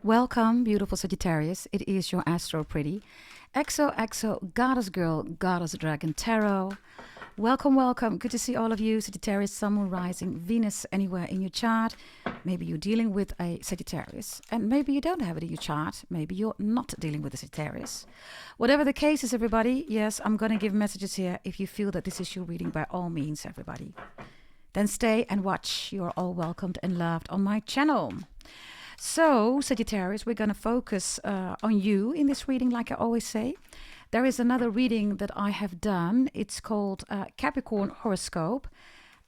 Welcome, beautiful Sagittarius. It is your Astro Pretty, XOXO Goddess Girl, Goddess Dragon Tarot. Welcome, welcome. Good to see all of you, Sagittarius, Sun, Moon, Rising, Venus, anywhere in your chart. Maybe you're dealing with a Sagittarius, and maybe you don't have it in your chart. Maybe you're not dealing with a Sagittarius. Whatever the case is, everybody, yes, I'm going to give messages here. If you feel that this is your reading, by all means, everybody. Then stay and watch. You're all welcomed and loved on my channel. So, Sagittarius, we're going to focus on you in this reading, like I always say. There is another reading that I have done. It's called Capricorn Horoscope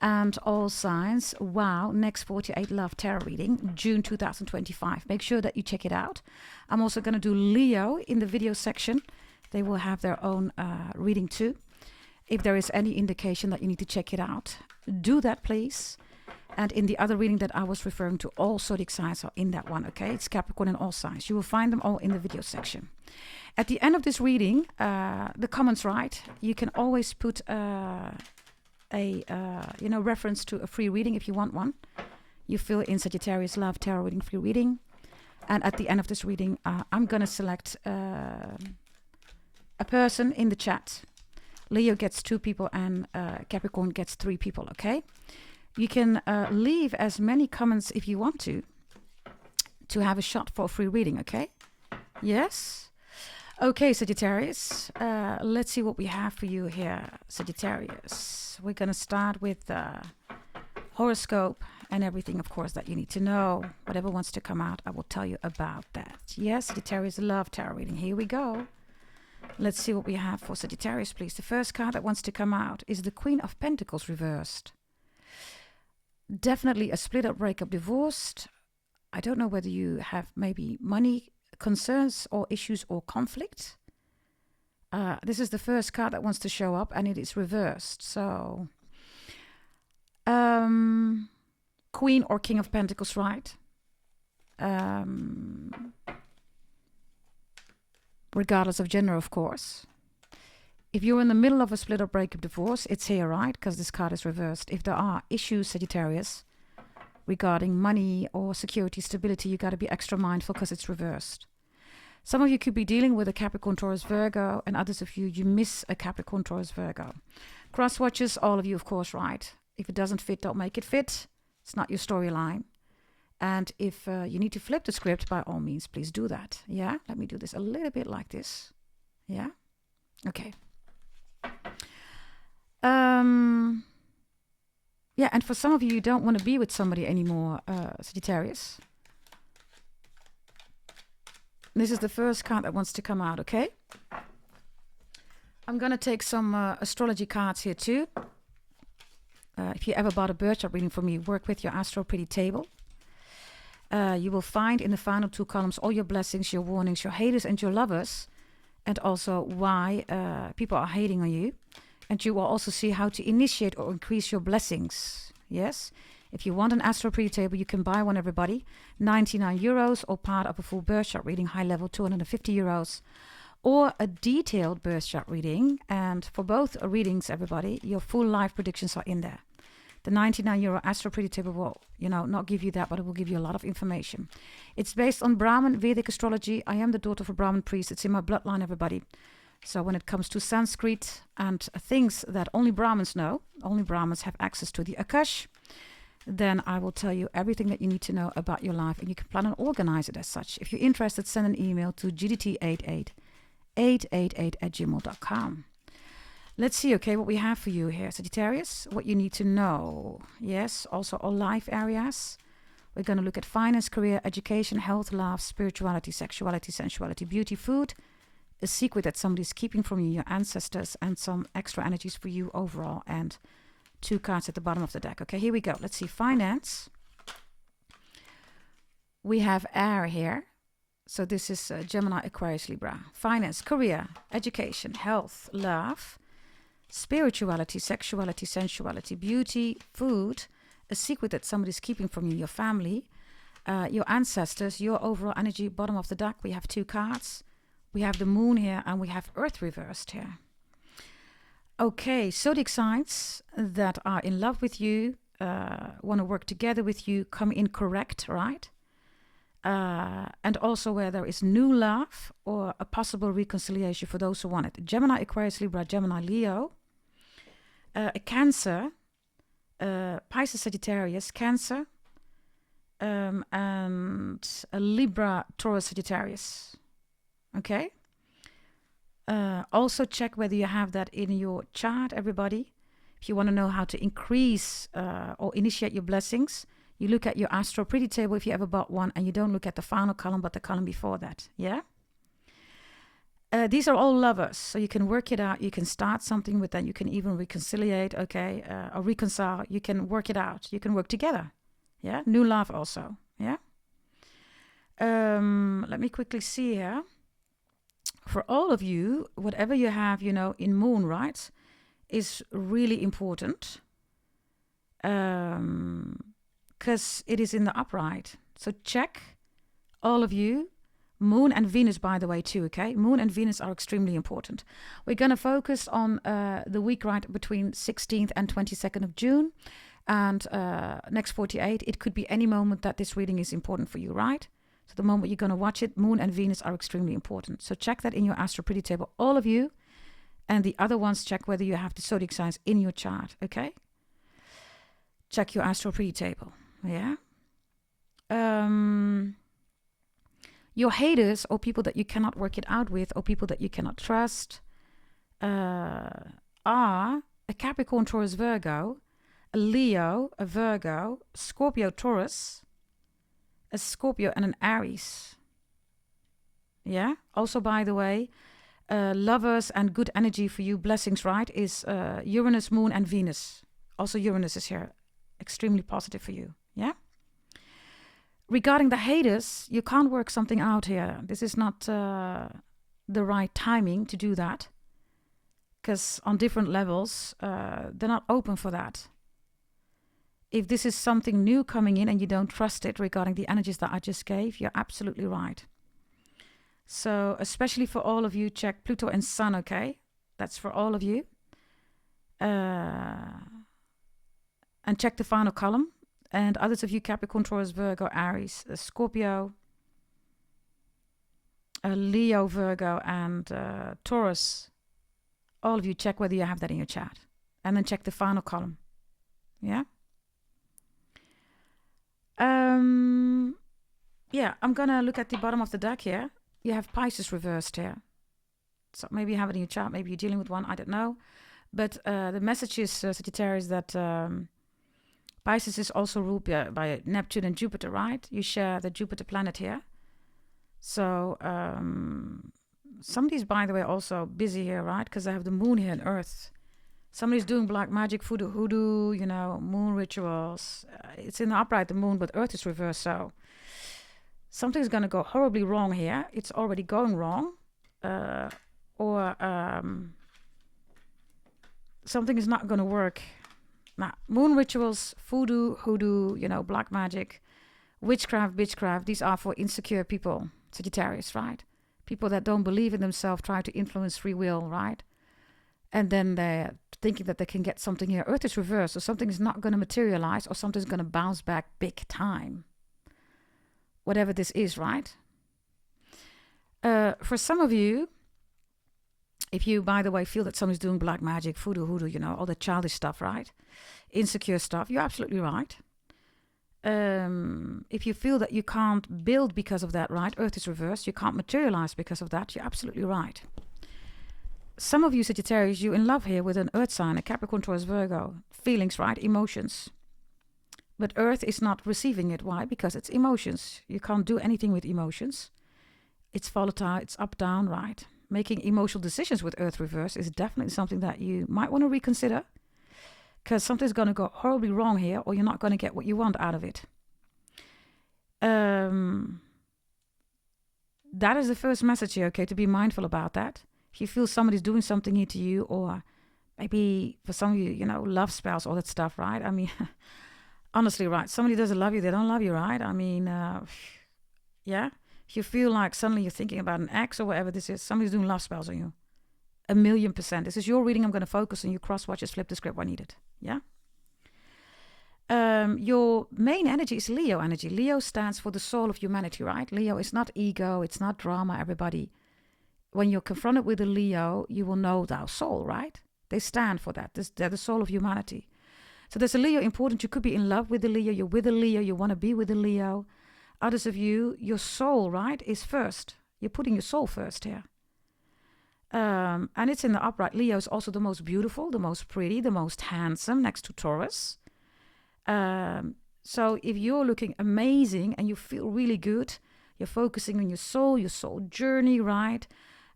and All Signs WOW Next 48 Love Tarot Reading, June 2025. Make sure that you check it out. I'm also going to do Leo in the video section. They will have their own reading too. If there is any indication that you need to check it out, do that, please. And in the other reading that I was referring to, all zodiac signs are in that one, okay? It's Capricorn and all signs. You will find them all in the video section. At the end of this reading, the comments, right? You can always put reference to a free reading if you want one. You fill in Sagittarius Love Tarot Reading Free Reading. And at the end of this reading, I'm going to select a person in the chat. Leo gets 2 people and Capricorn gets 3 people, okay? You can leave as many comments if you want to have a shot for a free reading, okay? Yes? Okay, Sagittarius. Let's see what we have for you here, Sagittarius. We're going to start with the horoscope and everything, of course, that you need to know. Whatever wants to come out, I will tell you about that. Yes, Sagittarius Love Tarot Reading. Here we go. Let's see what we have for Sagittarius, please. The first card that wants to come out is the Queen of Pentacles reversed. Definitely a split up, breakup, divorced. I don't know whether you have maybe money concerns or issues or conflict. This is the first card that wants to show up and it is reversed. So, Queen or King of Pentacles, right? Regardless of gender, of course. If you're in the middle of a split or breakup, divorce, it's here, right? Because this card is reversed. If there are issues, Sagittarius, regarding money or security, stability, you got to be extra mindful because it's reversed. Some of you could be dealing with a Capricorn, Taurus, Virgo, and others of you miss a Capricorn, Taurus, Virgo. Cross watchers, all of you, of course, right? If it doesn't fit, don't make it fit. It's not your storyline. And if you need to flip the script, by all means, please do that. Yeah? Let me do this a little bit like this. Yeah? Okay. Yeah, and for some of you, you don't want to be with somebody anymore, Sagittarius. This is the first card that wants to come out, okay? I'm going to take some astrology cards here too. If you ever bought a birth chart reading from me, work with your Astro Pretty table. You will find in the final 2 columns all your blessings, your warnings, your haters, and your lovers. And also why people are hating on you. And you will also see how to initiate or increase your blessings. Yes? If you want an Astro Pretty table, you can buy one, everybody. €99 or part of a full birth chart reading, high level, €250. Or a detailed birth chart reading. And for both readings, everybody, your full life predictions are in there. The €99 Astro Pretty table will, not give you that, but it will give you a lot of information. It's based on Brahmin Vedic astrology. I am the daughter of a Brahmin priest. It's in my bloodline, everybody. So when it comes to Sanskrit and things that only Brahmins know, only Brahmins have access to the Akash, then I will tell you everything that you need to know about your life, and you can plan and organize it as such. If you're interested, send an email to gdt88888@gmail.com. Let's see, okay, what we have for you here, Sagittarius, what you need to know. Yes, also all life areas. We're going to look at finance, career, education, health, love, spirituality, sexuality, sensuality, beauty, food, a secret that somebody's keeping from you, your ancestors, and some extra energies for you overall, and 2 cards at the bottom of the deck. Okay, here we go. Let's see, finance. We have air here. So this is Gemini, Aquarius, Libra. Finance, career, education, health, love, spirituality, sexuality, sensuality, beauty, food, a secret that somebody's keeping from you, your family, your ancestors, your overall energy, bottom of the deck. We have 2 cards. We have the moon here and we have earth reversed here. Okay, zodiac signs that are in love with you, want to work together with you, come in correct, right? and also where there is new love or a possible reconciliation for those who want it. Gemini, Aquarius, Libra, Gemini, Leo, a Cancer, Pisces, Sagittarius, Cancer, and a Libra, Taurus, Sagittarius. Okay? Also check whether you have that in your chart, everybody. If you want to know how to increase or initiate your blessings, you look at your Astro Pretty table if you ever bought one, and you don't look at the final column, but the column before that. Yeah? These are all lovers, so you can work it out. You can start something with that. You can even reconciliate, okay, or reconcile. You can work it out. You can work together. Yeah? New love also. Yeah? Let me quickly see here. For all of you, whatever you have, in moon, right, is really important. Because it is in the upright. So check, all of you. Moon and Venus, by the way, too, okay? Moon and Venus are extremely important. We're going to focus on the week right between 16th and 22nd of June. And next 48, it could be any moment that this reading is important for you, right? So the moment you're going to watch it, Moon and Venus are extremely important. So check that in your Astro Pretty table, all of you. And the other ones, check whether you have the zodiac signs in your chart, okay? Check your Astro Pretty table, yeah? Your haters, or people that you cannot work it out with, or people that you cannot trust, are a Capricorn, Taurus, Virgo, a Leo, a Virgo, Scorpio, Taurus, a Scorpio, and an Aries. Yeah? Also, by the way, lovers and good energy for you, blessings, right, is Uranus, Moon, and Venus. Also, Uranus is here. Extremely positive for you. Yeah? Regarding the haters, you can't work something out here. This is not the right timing to do that. Because on different levels, they're not open for that. If this is something new coming in and you don't trust it regarding the energies that I just gave, you're absolutely right. So especially for all of you, check Pluto and Sun, okay? That's for all of you. And check the final column. And others of you, Capricorn, Taurus, Virgo, Aries, Scorpio, Leo, Virgo, and Taurus. All of you, check whether you have that in your chart. And then check the final column. Yeah? Yeah, I'm going to look at the bottom of the deck here. You have Pisces reversed here. So maybe you have it in your chart. Maybe you're dealing with one. I don't know. But the message is, Sagittarius, that Pisces is also ruled by Neptune and Jupiter, right? You share the Jupiter planet here. So somebody's, by the way, also busy here, right? Because I have the moon here and Earth. Somebody's doing black magic, voodoo, hoodoo, moon rituals. It's in the upright, the moon, but Earth is reversed. So something's going to go horribly wrong here. It's already going wrong. Or something is not going to work. Now, moon rituals, voodoo, hoodoo, black magic, witchcraft, bitchcraft, these are for insecure people, Sagittarius, right? People that don't believe in themselves, try to influence free will, right? And then they're thinking that they can get something here. Earth is reversed, so something is not going to materialize, or something's going to bounce back big time. Whatever this is, right? For some of you, if you, by the way, feel that somebody's doing black magic, voodoo, hoodoo, all the childish stuff, right? Insecure stuff, you're absolutely right. If you feel that you can't build because of that, right? Earth is reversed, you can't materialize because of that, you're absolutely right. Some of you, Sagittarius, you're in love here with an Earth sign, a Capricorn, Taurus, Virgo. Feelings, right? Emotions. But Earth is not receiving it. Why? Because it's emotions. You can't do anything with emotions. It's volatile, it's up, down, right? Making emotional decisions with Earth reverse is definitely something that you might want to reconsider, because something's going to go horribly wrong here, or you're not going to get what you want out of it. That is the first message here, okay, to be mindful about that. If you feel somebody's doing something here to you, or maybe for some of you, love spells, all that stuff, right? I mean, honestly, right? Somebody doesn't love you, they don't love you, right? I mean, yeah? If you feel like suddenly you're thinking about an ex or whatever this is, somebody's doing love spells on you. 1,000,000%. This is your reading. I'm going to focus on you. Cross watches, flip the script when needed. Yeah? your main energy is Leo energy. Leo stands for the soul of humanity, right? Leo is not ego, it's not drama, everybody. When you're confronted with a Leo, you will know thou soul, right? They stand for that. They're the soul of humanity. So there's a Leo important. You could be in love with a Leo. You're with a Leo. You want to be with a Leo. Others of you, your soul, right, is first. You're putting your soul first here. And it's in the upright. Leo is also the most beautiful, the most pretty, the most handsome next to Taurus. So if you're looking amazing and you feel really good, you're focusing on your soul journey, right?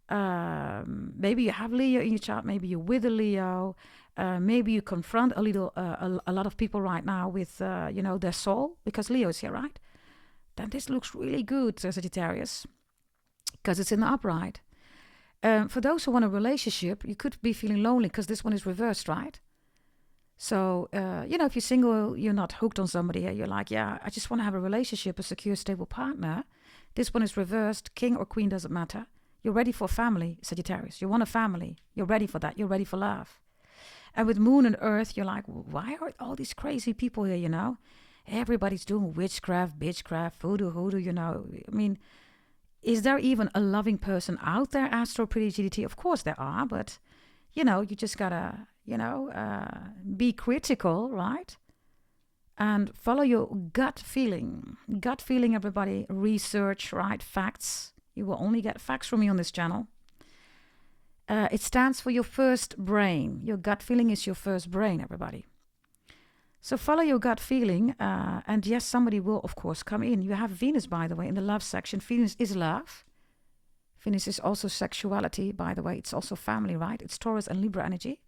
Maybe you have Leo in your chart. Maybe you're with a Leo. Maybe you confront a lot of people right now with, their soul, because Leo is here, right? Then this looks really good, Sagittarius, because it's in the upright. For those who want a relationship, you could be feeling lonely because this one is reversed, right? So, if you're single, you're not hooked on somebody. You're like, yeah, I just want to have a relationship, a secure, stable partner. This one is reversed. King or queen doesn't matter. You're ready for family, Sagittarius. You want a family. You're ready for that. You're ready for love. And with Moon and Earth, you're like, why are all these crazy people here, Everybody's doing witchcraft, bitchcraft, voodoo, hoodoo, I mean, is there even a loving person out there, Astro Pretty GDT? Of course there are, but, you just gotta, be critical, right? And follow your gut feeling. Gut feeling, everybody. Research, right? Facts. You will only get facts from me on this channel. It stands for your first brain. Your gut feeling is your first brain, everybody. So follow your gut feeling. And yes, somebody will, of course, come in. You have Venus, by the way, in the love section. Venus is love. Venus is also sexuality, by the way. It's also family, right? It's Taurus and Libra energy.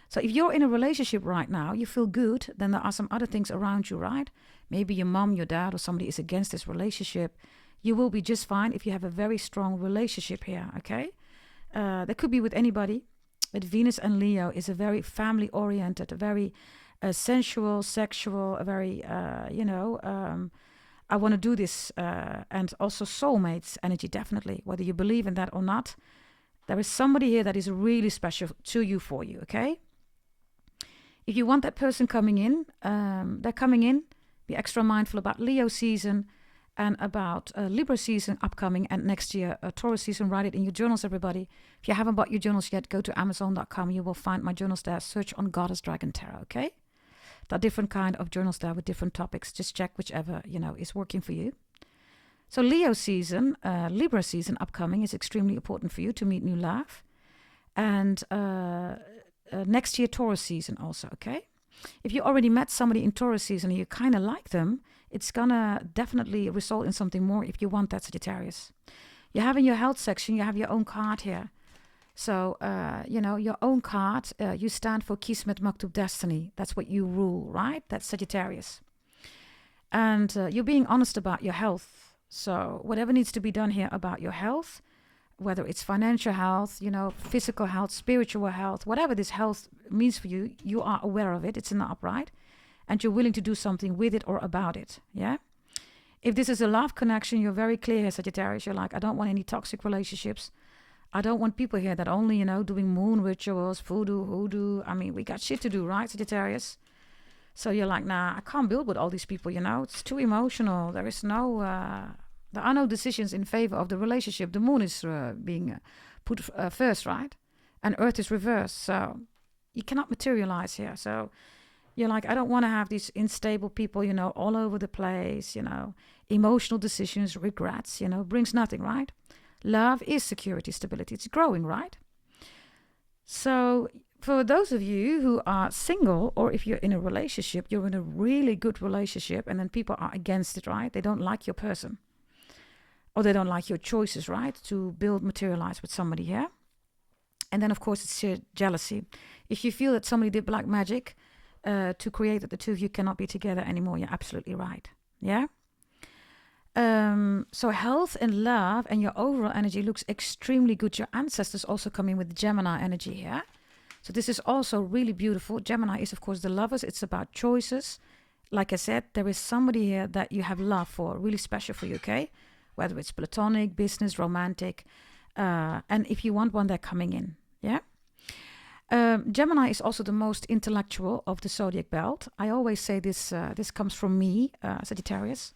So if you're in a relationship right now, you feel good, then there are some other things around you, right? Maybe your mom, your dad, or somebody is against this relationship. You will be just fine if you have a very strong relationship here, okay? That could be with anybody. But Venus and Leo is a very family-oriented, a very sensual, sexual, a very, I want to do this, and also soulmates energy, definitely. Whether you believe in that or not, there is somebody here that is really special to you, for you, okay? If you want that person coming in, they're coming in. Be extra mindful about Leo season and about Libra season upcoming, and next year Taurus season. Write it in your journals, everybody. If you haven't bought your journals yet, go to Amazon.com. You will find my journals there. Search on Goddess Dragon Tarot, okay? There are different kind of journals there with different topics. Just check whichever, is working for you. So Leo season, Libra season upcoming is extremely important for you to meet new love. And next year Taurus season also, okay? If you already met somebody in Taurus season and you kind of like them, it's gonna definitely result in something more if you want that, Sagittarius. You have in your health section, you have your own card here. So, your own card, you stand for Kismet Maktub Destiny. That's what you rule, right? That's Sagittarius. And you're being honest about your health. So whatever needs to be done here about your health, whether it's financial health, physical health, spiritual health, whatever this health means for you, you are aware of it. It's in the upright. And you're willing to do something with it or about it, yeah? If this is a love connection, you're very clear here, Sagittarius. You're like, I don't want any toxic relationships. I don't want people here that only, doing moon rituals, voodoo, hoodoo. I mean, we got shit to do, right, Sagittarius? So you're like, nah, I can't build with all these people, It's too emotional. There are no decisions in favor of the relationship. The moon is being put first, right? And Earth is reversed. So you cannot materialize here. So you're like, I don't want to have these unstable people, all over the place, emotional decisions, regrets, brings nothing, right? Love is security, stability. It's growing, right? So for those of you who are single, or if you're in a relationship, you're in a really good relationship, and then people are against it, right? They don't like your person. Or they don't like your choices, right? To build, materialize with somebody here. And then, of course, it's jealousy. If you feel that somebody did black magic to create that the two of you cannot be together anymore, you're absolutely right. Yeah? So health and love and your overall energy looks extremely good. Your ancestors also come in with Gemini energy here. So this is also really beautiful. Gemini is, of course, the lovers. It's about choices. Like I said, there is somebody here that you have love for, really special for you, okay? Whether it's platonic, business, romantic. And if you want one, they're coming in, yeah? Gemini is also the most intellectual of the zodiac belt. I always say this. This comes from me, Sagittarius.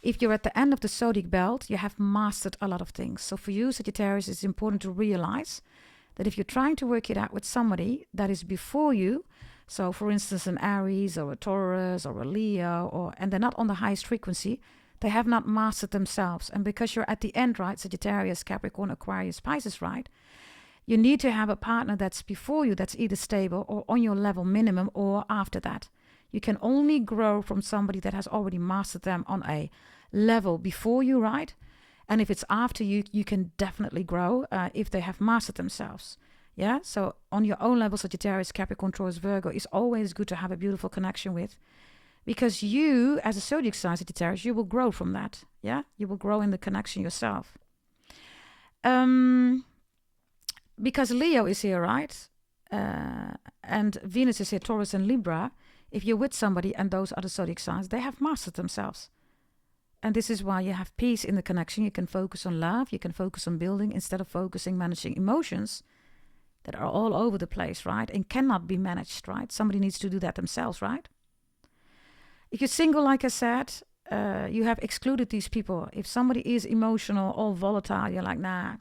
If you're at the end of the zodiac belt, you have mastered a lot of things. So for you, Sagittarius, it's important to realize that if you're trying to work it out with somebody that is before you, so for instance, an Aries or a Taurus or a Leo, and they're not on the highest frequency, they have not mastered themselves. And because you're at the end, right, Sagittarius, Capricorn, Aquarius, Pisces, right, you need to have a partner that's before you, that's either stable or on your level minimum or after that. You can only grow from somebody that has already mastered them on a level before you, right? And if it's after you, you can definitely grow if they have mastered themselves. Yeah, so on your own level, Sagittarius, Capricorn, Taurus, Virgo is always good to have a beautiful connection with. Because you, as a zodiac sign, Sagittarius, you will grow from that. Yeah, you will grow in the connection yourself. Because Leo is here, right? And Venus is here, Taurus and Libra. If you're with somebody and those are the zodiac signs, they have mastered themselves. And this is why you have peace in the connection. You can focus on love. You can focus on building instead of managing emotions that are all over the place, right? And cannot be managed, right? Somebody needs to do that themselves, right? If you're single, like I said, you have excluded these people. If somebody is emotional, all volatile, you're like, nah,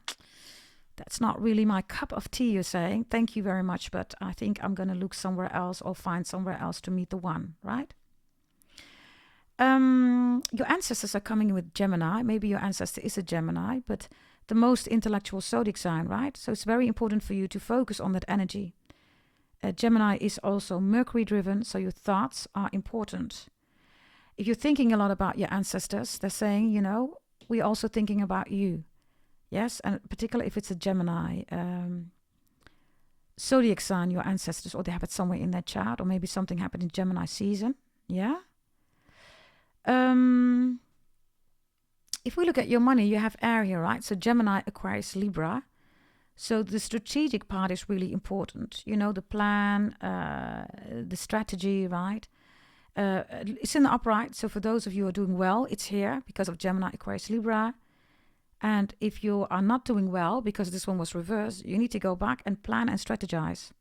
that's not really my cup of tea, you're saying. Thank you very much, but I think I'm going to look somewhere else or find somewhere else to meet the one, right? Your ancestors are coming with Gemini. Maybe your ancestor is a Gemini, but the most intellectual zodiac sign, right? So it's very important for you to focus on that energy. Gemini is also Mercury driven, so your thoughts are important. If you're thinking a lot about your ancestors, they're saying, you know, we're also thinking about you. Yes, and particularly if it's a Gemini zodiac sign, your ancestors, or they have it somewhere in their chart, or maybe something happened in Gemini season. Yeah. If we look at your money, you have air here, right? So Gemini, Aquarius, Libra. So the strategic part is really important. You know, the plan, the strategy, right? It's in the upright. So for those of you who are doing well, it's here because of Gemini, Aquarius, Libra. And if you are not doing well, because this one was reversed, you need to go back and plan and strategize.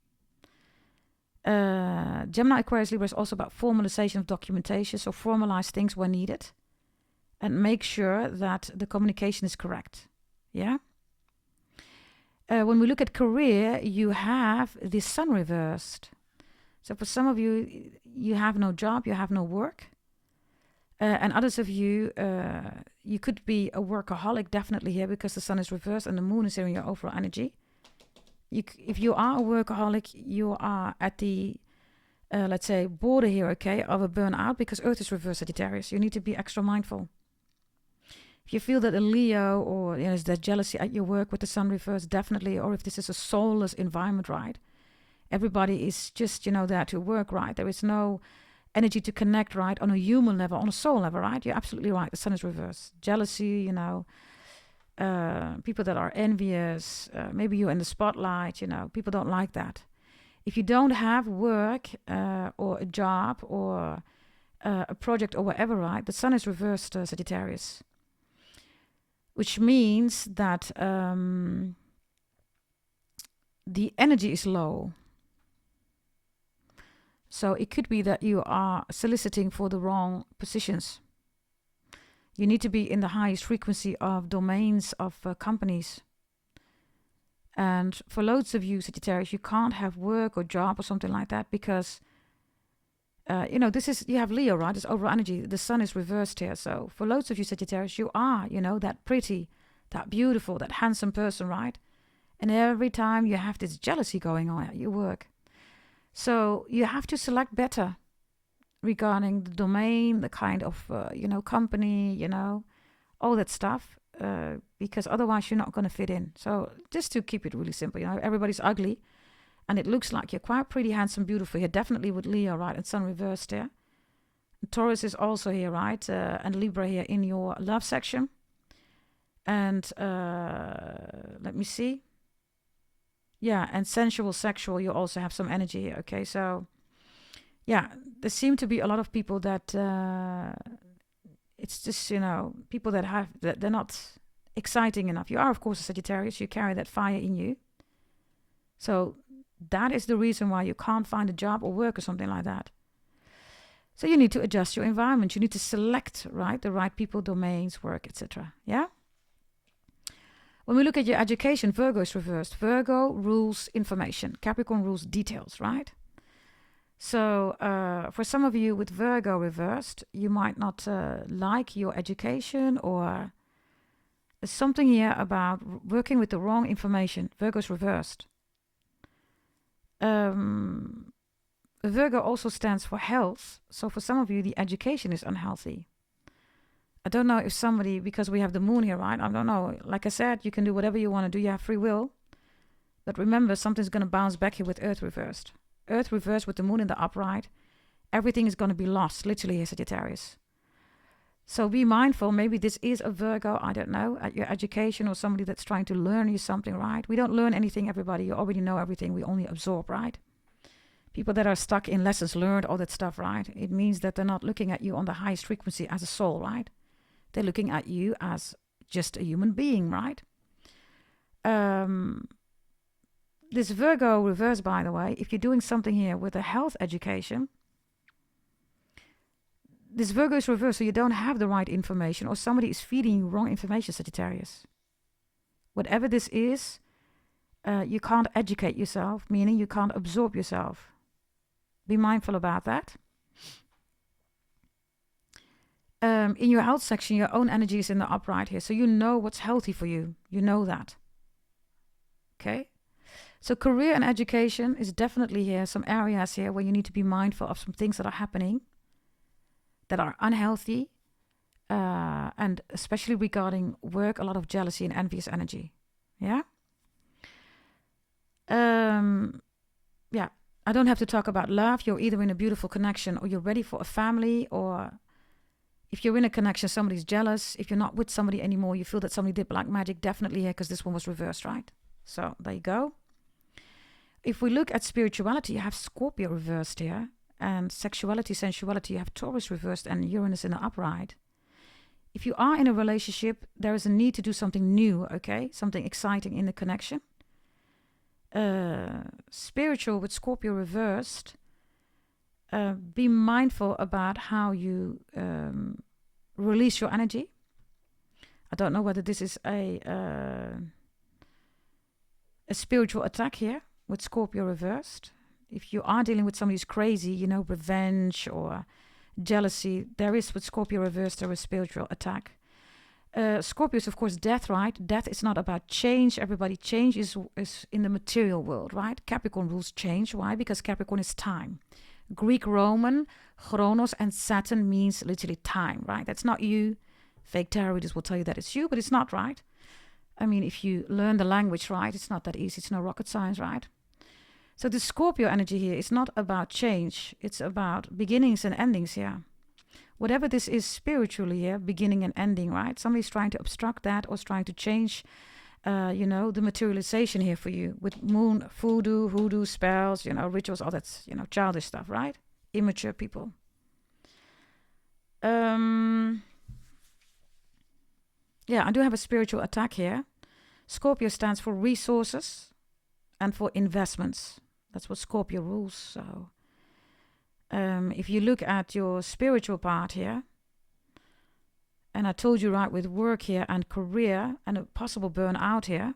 Gemini, Aquarius, Libra is also about formalization of documentation. So formalize things when needed. And make sure that the communication is correct. Yeah? When we look at career, you have the sun reversed. So for some of you, you have no job, you have no work. And others of you, you could be a workaholic definitely here because the sun is reversed and the moon is here in your overall energy. If you are a workaholic, you are at the, let's say, border here, okay, of a burnout because Earth is reversed, Sagittarius. You need to be extra mindful. If you feel that a Leo or is that jealousy at your work with the sun reversed, definitely, or if this is a soulless environment, right? Everybody is just, there to work, right? There is no energy to connect, right? On a human level, on a soul level, right? You're absolutely right. The sun is reversed. Jealousy, people that are envious, maybe you're in the spotlight, people don't like that. If you don't have work or a job or a project or whatever, right? The sun is reversed, Sagittarius. Which means that the energy is low. So it could be that you are soliciting for the wrong positions. You need to be in the highest frequency of domains of companies. And for loads of you, Sagittarius, you can't have work or job or something like that because, you have Leo, right? It's overall energy. The sun is reversed here. So for loads of you, Sagittarius, you are, that pretty, that beautiful, that handsome person, right? And every time you have this jealousy going on at your work. So you have to select better regarding the domain, the kind of, company, all that stuff, because otherwise you're not going to fit in. So just to keep it really simple, everybody's ugly and it looks like you're quite pretty, handsome, beautiful here, definitely with Leo, right? And sun reversed here. Taurus is also here, right? And Libra here in your love section. And let me see. Yeah, and sensual, sexual, you also have some energy here, okay? So, yeah, there seem to be a lot of people that, it's just, people that they're not exciting enough. You are, of course, a Sagittarius. You carry that fire in you. So That is the reason why you can't find a job or work or something like that. So you need to adjust your environment. You need to select, right, the right people, domains, work, etc. Yeah? When we look at your education, Virgo is reversed. Virgo rules information. Capricorn rules details, right? So for some of you with Virgo reversed, you might not like your education, or there's something here about working with the wrong information. Virgo is reversed. Virgo also stands for health. So for some of you, the education is unhealthy. I don't know if somebody, because we have the moon here, right? I don't know. Like I said, you can do whatever you want to do. You have free will. But remember, something's going to bounce back here with Earth reversed. Earth reversed with the moon in the upright. Everything is going to be lost, literally, here, Sagittarius. So be mindful. Maybe this is a Virgo, I don't know, at your education, or somebody that's trying to learn you something, right? We don't learn anything, everybody. You already know everything. We only absorb, right? People that are stuck in lessons learned, all that stuff, right? It means that they're not looking at you on the highest frequency as a soul, right? They're looking at you as just a human being, right? This Virgo reverse, by the way, if you're doing something here with a health education, this Virgo is reversed, so you don't have the right information, or somebody is feeding you wrong information, Sagittarius. Whatever this is, you can't educate yourself, meaning you can't absorb yourself. Be mindful about that. In your health section, your own energy is in the upright here, so you know what's healthy for you. You know that. Okay? So career and education is definitely here, some areas here where you need to be mindful of some things that are happening that are unhealthy, and especially regarding work, a lot of jealousy and envious energy. Yeah? Yeah, I don't have to talk about love. You're either in a beautiful connection, or you're ready for a family, or if you're in a connection, somebody's jealous. If you're not with somebody anymore, you feel that somebody did black magic, definitely here, because this one was reversed, right? So there you go. If we look at spirituality, you have Scorpio reversed here. And sexuality, sensuality, you have Taurus reversed and Uranus in the upright. If you are in a relationship, there is a need to do something new, okay? Something exciting in the connection. Spiritual with Scorpio reversed. Be mindful about how you release your energy. I don't know whether this is a spiritual attack here with Scorpio reversed. If you are dealing with somebody who's crazy, you know, revenge or jealousy, there is with Scorpio reversed, there is spiritual attack. Scorpio is, of course, death, right? Death is not about change. Everybody change is in the material world, right? Capricorn rules change. Why? Because Capricorn is time. Greek, Roman, Chronos and Saturn means literally time, right? That's not you. Fake tarot readers will tell you that it's you, but it's not, right? I mean, if you learn the language right, it's not that easy. It's no rocket science, right? So the Scorpio energy here is not about change. It's about beginnings and endings here. Whatever this is spiritually here, beginning and ending, right? Somebody's trying to obstruct that, or is trying to change, the materialization here for you. With moon, voodoo, hoodoo, spells, rituals, all that, childish stuff, right? Immature people. Yeah, I do have a spiritual attack here. Scorpio stands for resources and for investments. That's what Scorpio rules. So if you look at your spiritual part here, and I told you, right, with work here and career and a possible burnout here,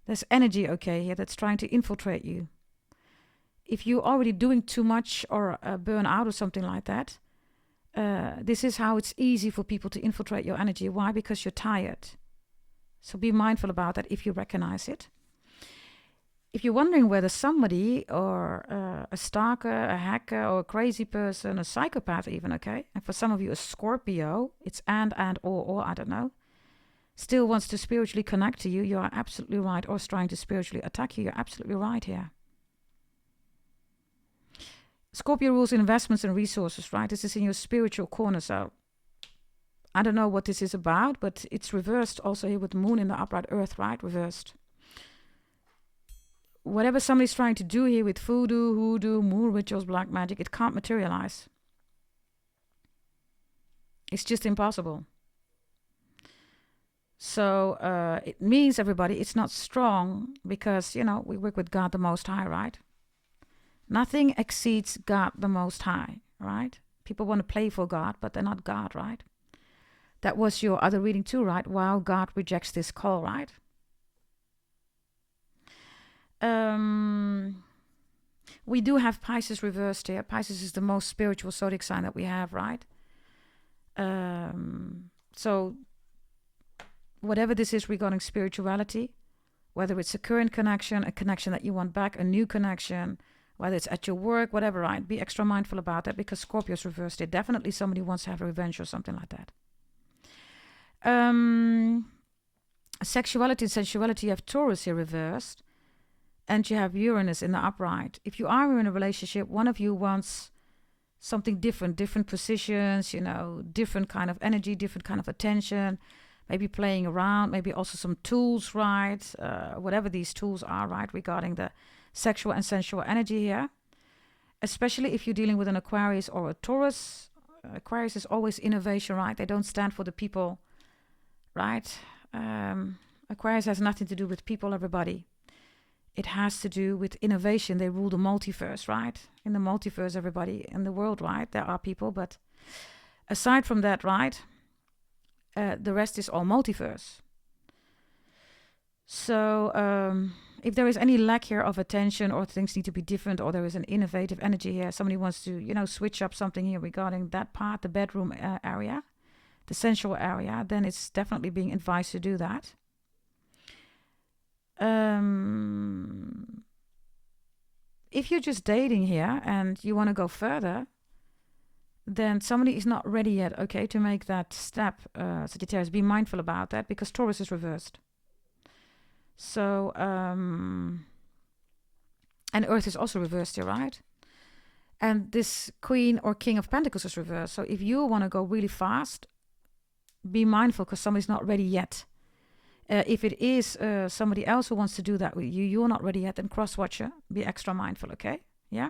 there's energy, okay, here that's trying to infiltrate you. If you're already doing too much or burn out or something like that, this is how it's easy for people to infiltrate your energy. Why? Because you're tired. So be mindful about that if you recognize it. If you're wondering whether somebody or a stalker, a hacker, or a crazy person, a psychopath even, okay, and for some of you a Scorpio, it's and or, I don't know, still wants to spiritually connect to you, you are absolutely right, or is trying to spiritually attack you, you're absolutely right here. Scorpio rules investments and resources, right? This is in your spiritual corner, so I don't know what this is about, but it's reversed also here with the moon in the upright earth, right? Reversed. Whatever somebody's trying to do here with voodoo, hoodoo, moon rituals, black magic, it can't materialize. It's just impossible. So it means, everybody, it's not strong because, we work with God the Most High, right? Nothing exceeds God the Most High, right? People want to play for God, but they're not God, right? That was your other reading too, right? Wow, God rejects this call, right? We do have Pisces reversed here. Pisces is the most spiritual zodiac sign that we have, right? So whatever this is regarding spirituality, whether it's a current connection, a connection that you want back, a new connection, whether it's at your work, whatever, right? Be extra mindful about that because Scorpio's reversed it. Definitely somebody wants to have revenge or something like that. Sexuality and sensuality, you have Taurus here reversed, and you have Uranus in the upright. If you are in a relationship, one of you wants something different positions, different kind of energy, different kind of attention, maybe playing around, maybe also some tools, right? Whatever these tools are, right, regarding the sexual and sensual energy here. Especially if you're dealing with an Aquarius or a Taurus. Aquarius is always innovation, right? They don't stand for the people, right? Aquarius has nothing to do with people, everybody. It has to do with innovation. They rule the multiverse, right? In the multiverse, everybody in the world, right? There are people, but aside from that, right? The rest is all multiverse. So if there is any lack here of attention or things need to be different or there is an innovative energy here, somebody wants to, switch up something here regarding that part, the bedroom area, the sensual area, then it's definitely being advised to do that. If you're just dating here and you want to go further, then somebody is not ready yet, okay, to make that step. Sagittarius, be mindful about that because Taurus is reversed. So, and Earth is also reversed here, right? And this Queen or King of Pentacles is reversed. So if you want to go really fast, be mindful because somebody's not ready yet. If it is somebody else who wants to do that with you, you're not ready yet, then cross-watcher, be extra mindful, okay? Yeah?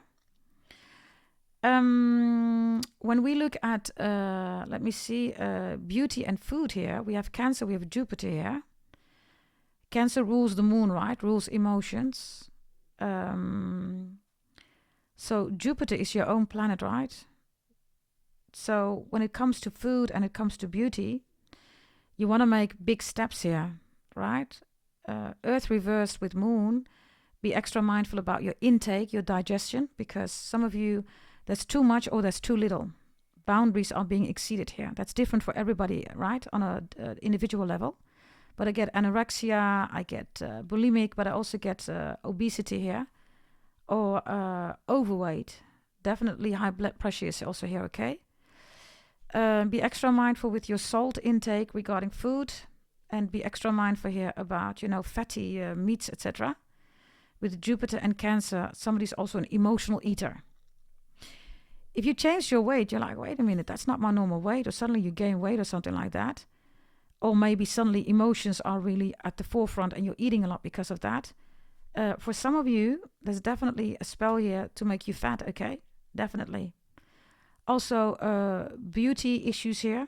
When we look at, let me see, beauty and food here, we have Cancer, we have Jupiter here. Cancer rules the moon, right? Rules emotions. So Jupiter is your own planet, right? So when it comes to food and it comes to beauty, you want to make big steps here, right? Earth reversed with moon. Be extra mindful about your intake, your digestion, because some of you, that's too much or that's too little. Boundaries are being exceeded here. That's different for everybody, right? On a individual level. But I get anorexia, I get bulimic, but I also get obesity here. Or overweight. Definitely high blood pressure is also here, okay? Be extra mindful with your salt intake regarding food. And be extra mindful here about, fatty meats, etc. With Jupiter and Cancer, somebody's also an emotional eater. If you change your weight, you're like, wait a minute, that's not my normal weight. Or suddenly you gain weight or something like that. Or maybe suddenly emotions are really at the forefront and you're eating a lot because of that. For some of you, there's definitely a spell here to make you fat, okay? Definitely. Also, beauty issues here.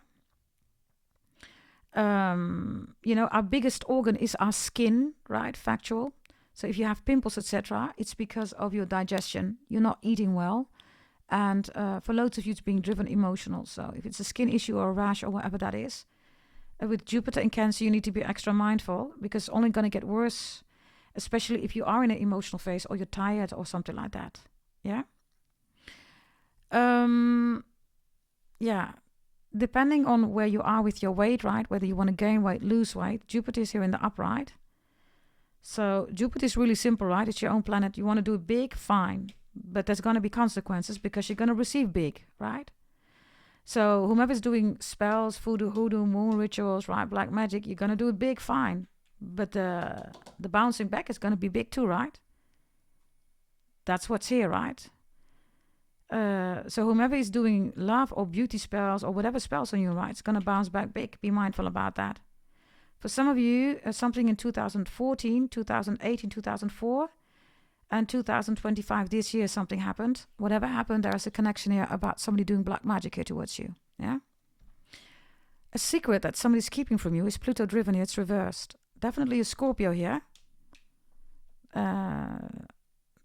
Our biggest organ is our skin, right? Factual. So if you have pimples, etc., it's because of your digestion. You're not eating well. And for loads of you, it's being driven emotional. So if it's a skin issue or a rash or whatever that is, with Jupiter in Cancer, you need to be extra mindful because it's only going to get worse, especially if you are in an emotional phase or you're tired or something like that. Yeah? Yeah. Depending on where you are with your weight, right? Whether you want to gain weight, lose weight. Jupiter is here in the upright. So Jupiter is really simple, right? It's your own planet. You want to do it big, fine. But there's going to be consequences because you're going to receive big, right? So whomever's doing spells, voodoo, hoodoo, moon rituals, right, black magic, you're going to do it big, fine. But the bouncing back is going to be big too, right? That's what's here, right? So whomever is doing love or beauty spells or whatever spells on you, right, it's going to bounce back big. Be mindful about that. For some of you, something in 2014, 2018, 2004, and 2025, this year, something happened. Whatever happened, there is a connection here about somebody doing black magic here towards you. Yeah. A secret that somebody's keeping from you is Pluto driven here. It's reversed. Definitely a Scorpio here.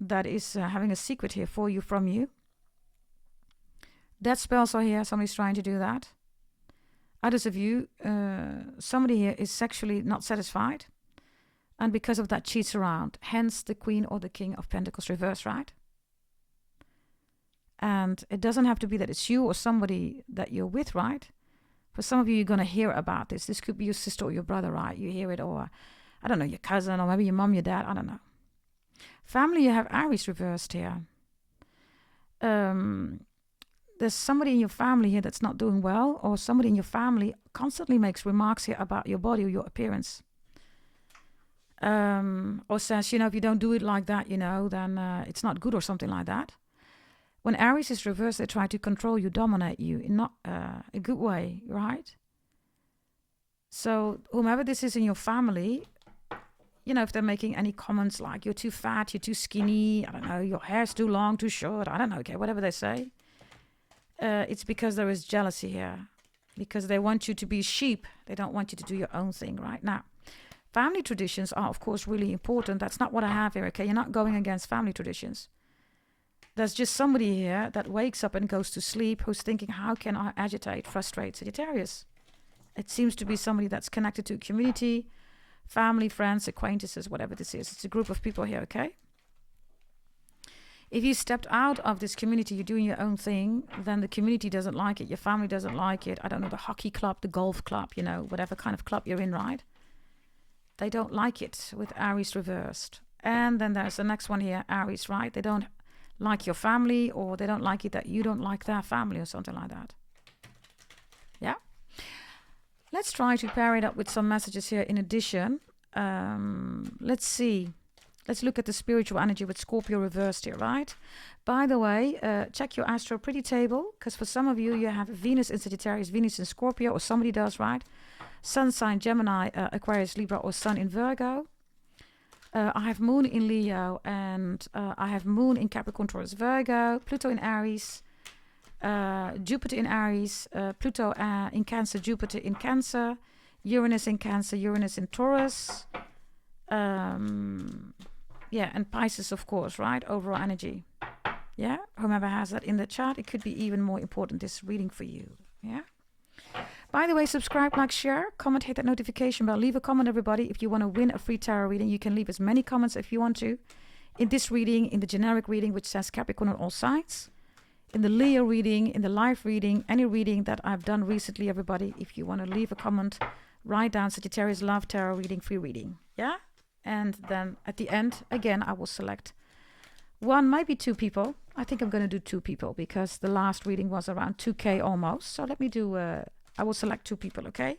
that is having a secret here for you, from you. Death spells are here. Somebody's trying to do that. Others of you, somebody here is sexually not satisfied, and because of that cheats around. Hence the Queen or the King of Pentacles reverse, right? And it doesn't have to be that it's you or somebody that you're with, right? For some of you, you're going to hear about this. This could be your sister or your brother, right? You hear it, or I don't know, your cousin, or maybe your mom, your dad, I don't know. Family, you have Aries reversed here. There's somebody in your family here that's not doing well, or somebody in your family constantly makes remarks here about your body or your appearance. Or says, if you don't do it like that, then it's not good, or something like that. When Aries is reversed, they try to control you, dominate you in not a good way, right? So whomever this is in your family, if they're making any comments like you're too fat, you're too skinny, I don't know, your hair's too long, too short, I don't know, okay, whatever they say. It's because there is jealousy here. Because they want you to be sheep. They don't want you to do your own thing right now. Family traditions are, of course, really important. That's not what I have here, okay? You're not going against family traditions. There's just somebody here that wakes up and goes to sleep who's thinking, how can I agitate, frustrate Sagittarius? It seems to be somebody that's connected to a community, family, friends, acquaintances, whatever this is. It's a group of people here, okay? If you stepped out of this community, you're doing your own thing, then the community doesn't like it, your family doesn't like it, I don't know, the hockey club, the golf club, whatever kind of club you're in, right? They don't like it with Aries reversed. And then there's the next one here, Aries, right? They don't like your family, or they don't like it that you don't like their family, or something like that. Yeah? Let's try to pair it up with some messages here in addition. Let's see. Let's look at the spiritual energy with Scorpio reversed here, right? By the way, check your Astro Pretty table, because for some of you, you have Venus in Sagittarius, Venus in Scorpio, or somebody does, right? Sun sign Gemini, Aquarius, Libra, or Sun in Virgo. I have Moon in Leo, and I have Moon in Capricorn, Taurus, Virgo, Pluto in Aries, Jupiter in Aries, Pluto in Cancer, Jupiter in Cancer, Uranus in Cancer, Uranus in Taurus. Yeah, and Pisces, of course, right? Overall energy. Yeah, whomever has that in the chart, it could be even more important, this reading for you. Yeah. By the way, subscribe, like, share, comment, hit that notification bell. Leave a comment, everybody. If you want to win a free tarot reading, you can leave as many comments if you want to. In this reading, in the generic reading, which says Capricorn on all sides. In the Leo reading, in the live reading, any reading that I've done recently, everybody. If you want to leave a comment, write down Sagittarius Love Tarot Reading, free reading. Yeah? And then at the end, again, I will select one, maybe two people. I think I'm going to do two people because the last reading was around 2K almost. So let me do, I will select two people, okay?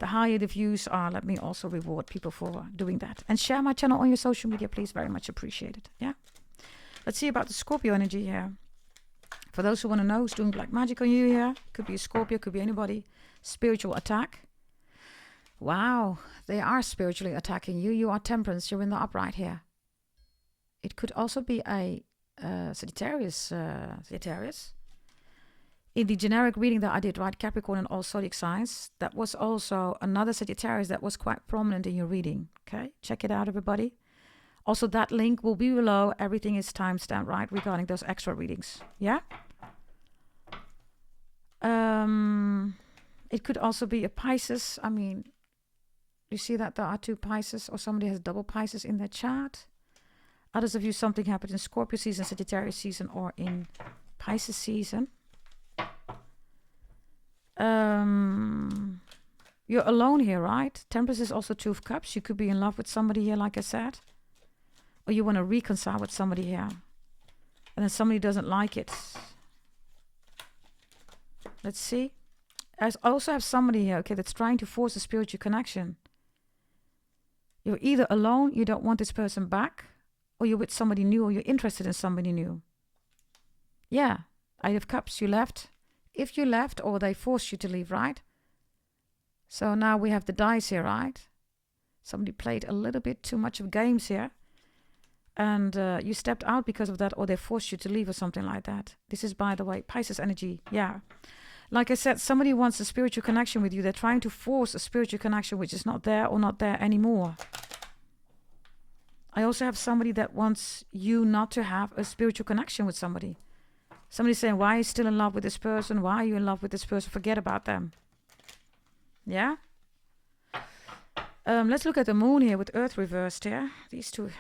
The higher the views are, let me also reward people for doing that. And share my channel on your social media, please. Very much appreciated. Yeah? Let's see about the Scorpio energy here. For those who want to know who's doing black magic on you here, could be a Scorpio, could be anybody. Spiritual attack. Wow, they are spiritually attacking you. You are Temperance. You're in the upright here. It could also be a Sagittarius. In the generic reading that I did, right, Capricorn and all zodiac signs, that was also another Sagittarius that was quite prominent in your reading. Okay, check it out, everybody. Also, that link will be below. Everything is timestamped, right, regarding those extra readings. Yeah? It could also be a Pisces. I mean, you see that there are two Pisces, or somebody has double Pisces in their chart. Others of you, something happened in Scorpio season, Sagittarius season, or in Pisces season. You're alone here, right? Temperance is also Two of Cups. You could be in love with somebody here, like I said. Or you want to reconcile with somebody here. And then somebody doesn't like it. Let's see. I also have somebody here, okay, that's trying to force a spiritual connection. You're either alone, you don't want this person back, or you're with somebody new, or you're interested in somebody new. Yeah, Eight of Cups, you left. If you left, or they forced you to leave, right? So now we have the dice here, right? Somebody played a little bit too much of games here. And you stepped out because of that, or they forced you to leave or something like that. This is, by the way, Pisces energy. Yeah. Like I said, somebody wants a spiritual connection with you. They're trying to force a spiritual connection which is not there or not there anymore. I also have somebody that wants you not to have a spiritual connection with somebody. Somebody's saying, why are you still in love with this person? Why are you in love with this person? Forget about them. Yeah? Let's look at the moon here with Earth reversed here. These two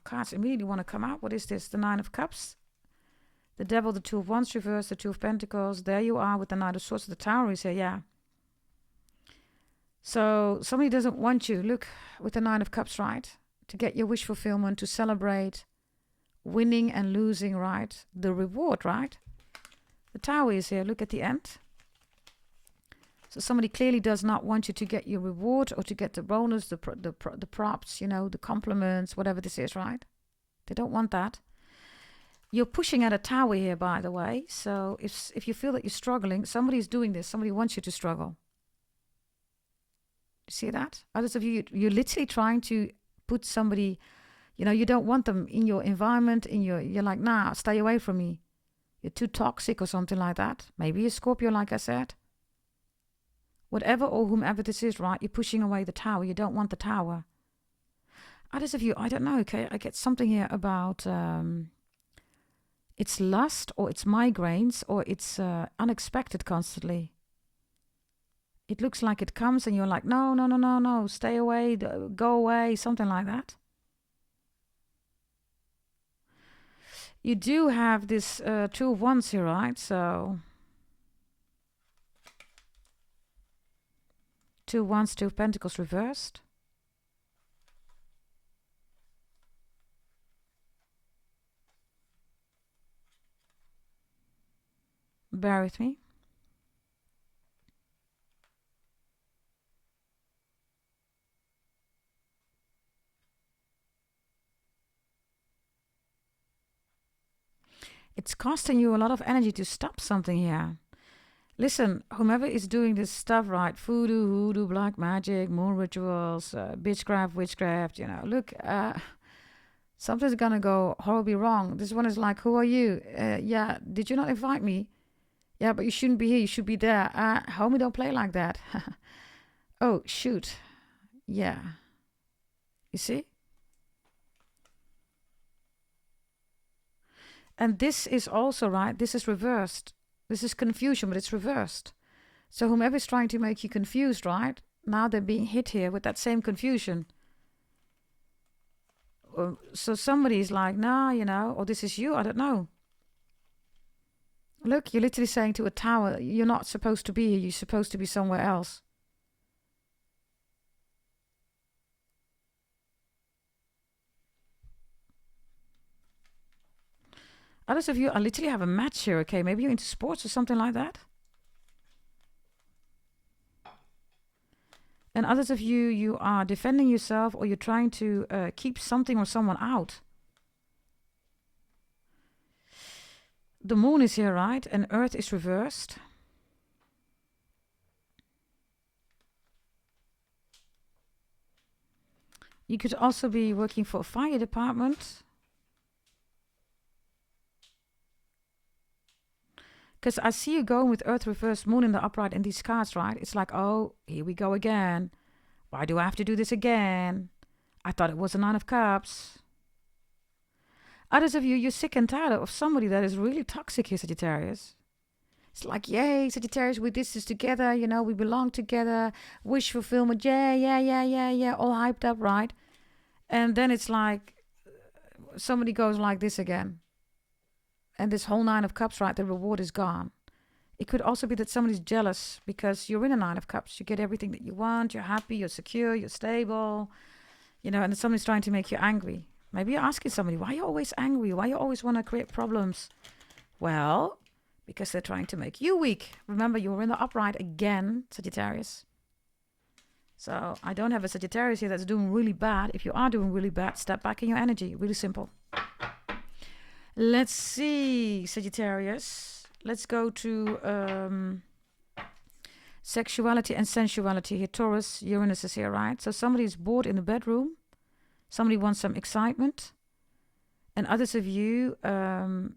cards immediately want to come out. What is this? The Nine of Cups. The Devil, the Two of Wands reversed, the Two of Pentacles. There you are with the Knight of Swords. The Tower is here, yeah. So somebody doesn't want you, look, with the Nine of Cups, right? To get your wish fulfillment, to celebrate winning and losing, right? The reward, right? The Tower is here. Look at the end. So somebody clearly does not want you to get your reward or to get the bonus, the props, you know, the compliments, whatever this is, right? They don't want that. You're pushing at a tower here, by the way. So if you feel that you're struggling, somebody's doing this. Somebody wants you to struggle. You see that? Others of you, you're literally trying to put somebody, you know, you don't want them in your environment, you're like, nah, stay away from me. You're too toxic or something like that. Maybe a Scorpio, like I said. Whatever or whomever this is, right? You're pushing away the tower. You don't want the tower. Others of you, I don't know, okay? I get something here about it's lust or it's migraines or it's unexpected constantly. It looks like it comes and you're like, no, no, no, no, no, stay away, go away, something like that. You do have this Two of Wands here, right? So, Two of Wands, Two of Pentacles reversed. Bear with me. It's costing you a lot of energy to stop something here. Listen, whomever is doing this stuff, right? Voodoo, hoodoo, black magic, moon rituals, bitchcraft, witchcraft, you know, look, something's gonna go horribly wrong. This one is like, who are you? Yeah, did you not invite me? Yeah, but you shouldn't be here. You should be there. Homie, don't play like that. Oh, shoot. Yeah. You see? And this is also, right, this is reversed. This is confusion, but it's reversed. So whomever is trying to make you confused, right, now they're being hit here with that same confusion. So somebody's like, nah, you know, or this is you, I don't know. Look, you're literally saying to a tower, you're not supposed to be here, you're supposed to be somewhere else. Others of you, I literally have a match here, okay? Maybe you're into sports or something like that. And others of you, you are defending yourself or you're trying to keep something or someone out. The moon is here, right? And Earth is reversed. You could also be working for a fire department. Because I see you going with Earth reversed, Moon in the upright in these cards, right? It's like, oh, here we go again. Why do I have to do this again? I thought it was a Nine of Cups. Others of you, you're sick and tired of somebody that is really toxic here, Sagittarius. It's like, yay, Sagittarius, we did this together, you know, we belong together, wish fulfillment, yeah, all hyped up, right? And then it's like, somebody goes like this again. And this whole Nine of Cups, right, the reward is gone. It could also be that somebody's jealous because you're in a Nine of Cups. You get everything that you want, you're happy, you're secure, you're stable, you know, and somebody's trying to make you angry. Maybe you're asking somebody, why are you always angry? Why you always want to create problems? Well, because they're trying to make you weak. Remember, you were in the upright again, Sagittarius. So I don't have a Sagittarius here that's doing really bad. If you are doing really bad, step back in your energy. Really simple. Let's see, Sagittarius. Let's go to sexuality and sensuality here. Taurus, Uranus is here, right? So somebody is bored in the bedroom. Somebody wants some excitement. And others of you, there's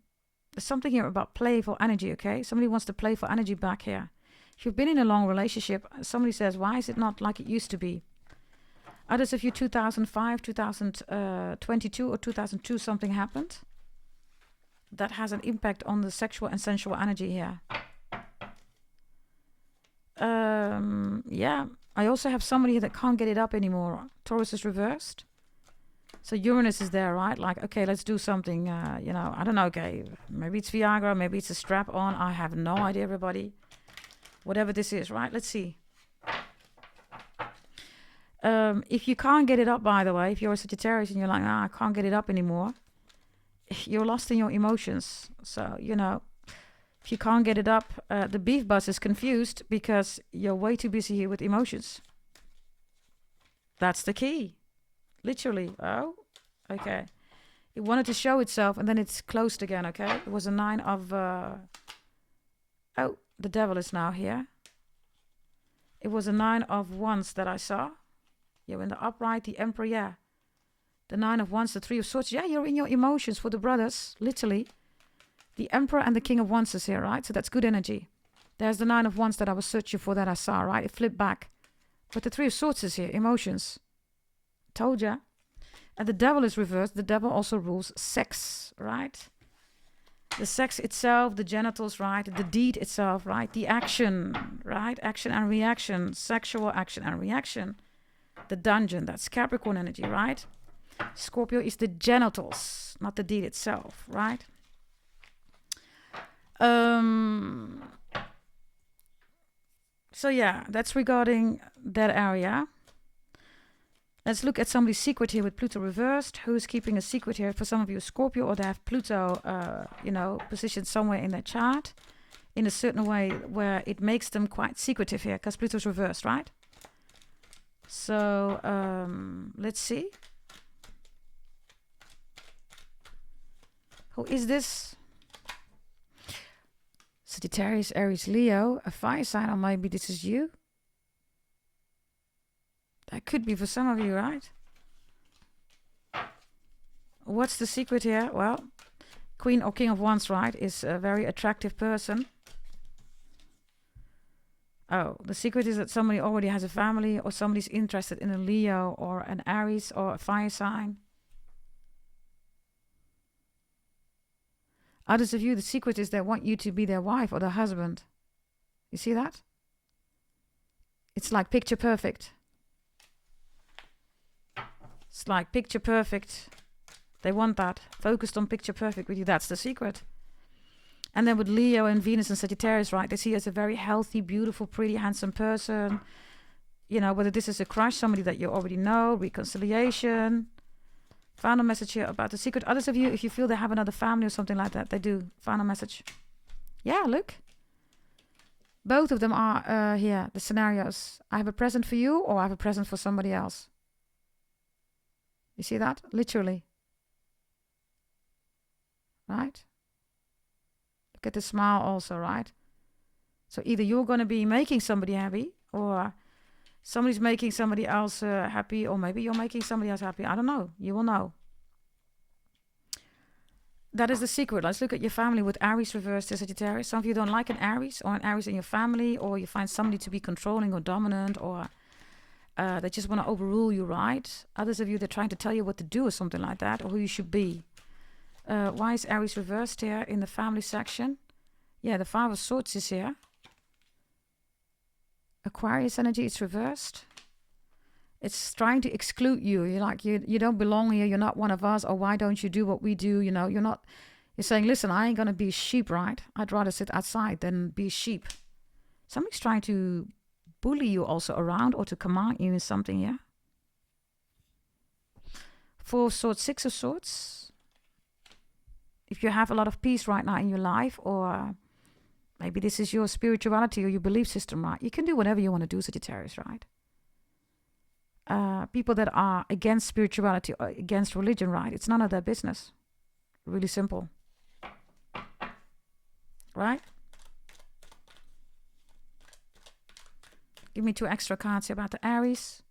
something here about playful energy, okay? Somebody wants the playful energy back here. If you've been in a long relationship, somebody says, why is it not like it used to be? Others of you, 2005, 2022 or 2002, something happened that has an impact on the sexual and sensual energy here. Yeah, I also have somebody here that can't get it up anymore. Taurus is reversed. So Uranus is there, right? Like, okay, let's do something, I don't know, okay. Maybe it's Viagra, maybe it's a strap-on. I have no idea, everybody. Whatever this is, right? Let's see. If you can't get it up, by the way, if you're a Sagittarius and you're like, I can't get it up anymore, you're lost in your emotions. So, if you can't get it up, the beef bus is confused because you're way too busy here with emotions. That's the key. Literally. Oh, okay. It wanted to show itself and then it's closed again, okay? It was a 9 of... Oh, the devil is now here. It was a 9 of Wands that I saw. Yeah, in the upright, the Emperor, yeah. The 9 of Wands, the 3 of Swords. Yeah, you're in your emotions for the brothers, literally. The Emperor and the King of Wands is here, right? So that's good energy. There's the 9 of Wands that I was searching for that I saw, right? It flipped back. But the 3 of Swords is here, emotions. Told ya. And the devil is reversed. The devil also rules sex, right? The sex itself, the genitals, right? The deed itself, right? The action, right? Action and reaction. Sexual action and reaction. The dungeon, that's Capricorn energy, right? Scorpio is the genitals, not the deed itself, right? So yeah, that's regarding that area. Let's look at somebody's secret here with Pluto reversed. Who's keeping a secret here? For some of you, Scorpio, or they have Pluto, positioned somewhere in their chart in a certain way where it makes them quite secretive here because Pluto's reversed, right? So let's see. Who is this? Sagittarius, Aries, Leo, a fire sign, or maybe this is you. That could be for some of you, right? What's the secret here? Well, Queen or King of Wands, right, is a very attractive person. Oh, the secret is that somebody already has a family or somebody's interested in a Leo or an Aries or a fire sign. Others of you, the secret is they want you to be their wife or their husband. You see that? It's like picture perfect. It's like picture perfect. They want that. Focused on picture perfect with you. That's the secret. And then with Leo and Venus and Sagittarius, right, they see you as a very healthy, beautiful, pretty, handsome person. Whether this is a crush, somebody that you already know, reconciliation. Final message here about the secret. Others of you, if you feel they have another family or something like that, they do. Final message. Yeah, look. Both of them are here, the scenarios. I have a present for you or I have a present for somebody else. You see that? Literally. Right? Look at the smile also, right? So either you're going to be making somebody happy or somebody's making somebody else happy, or maybe you're making somebody else happy. I don't know. You will know. That is the secret. Let's look at your family with Aries reversed to Sagittarius. Some of you don't like an Aries or an Aries in your family, or you find somebody to be controlling or dominant, or they just want to overrule you, right? Others of you, they're trying to tell you what to do or something like that, or who you should be. Why is Aries reversed here in the family section? Yeah, the 5 of Swords is here. Aquarius energy, it's reversed. It's trying to exclude you. You're like, you don't belong here. You're not one of us. Or why don't you do what we do? You're saying, listen, I ain't going to be a sheep, right? I'd rather sit outside than be a sheep. Somebody's trying to bully you also around or to command you in something, yeah? 4 of Swords, 6 of Swords. If you have a lot of peace right now in your life, or maybe this is your spirituality or your belief system, right? You can do whatever you want to do, Sagittarius, right? People that are against spirituality or against religion, right? It's none of their business. Really simple. Right? Give me 2 extra cards here about the Aries.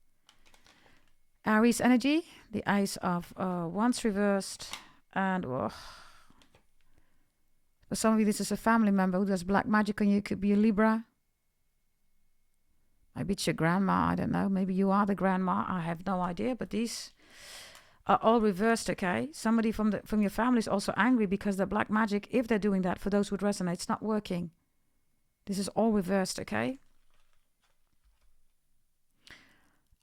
Aries energy, the Ace of Wands reversed, and for some of you, this is a family member who does black magic on you. It could be a Libra. Maybe it's your grandma. I don't know. Maybe you are the grandma. I have no idea. But these are all reversed, okay? Somebody from your family is also angry because the black magic, if they're doing that, for those who resonate, it's not working. This is all reversed, okay?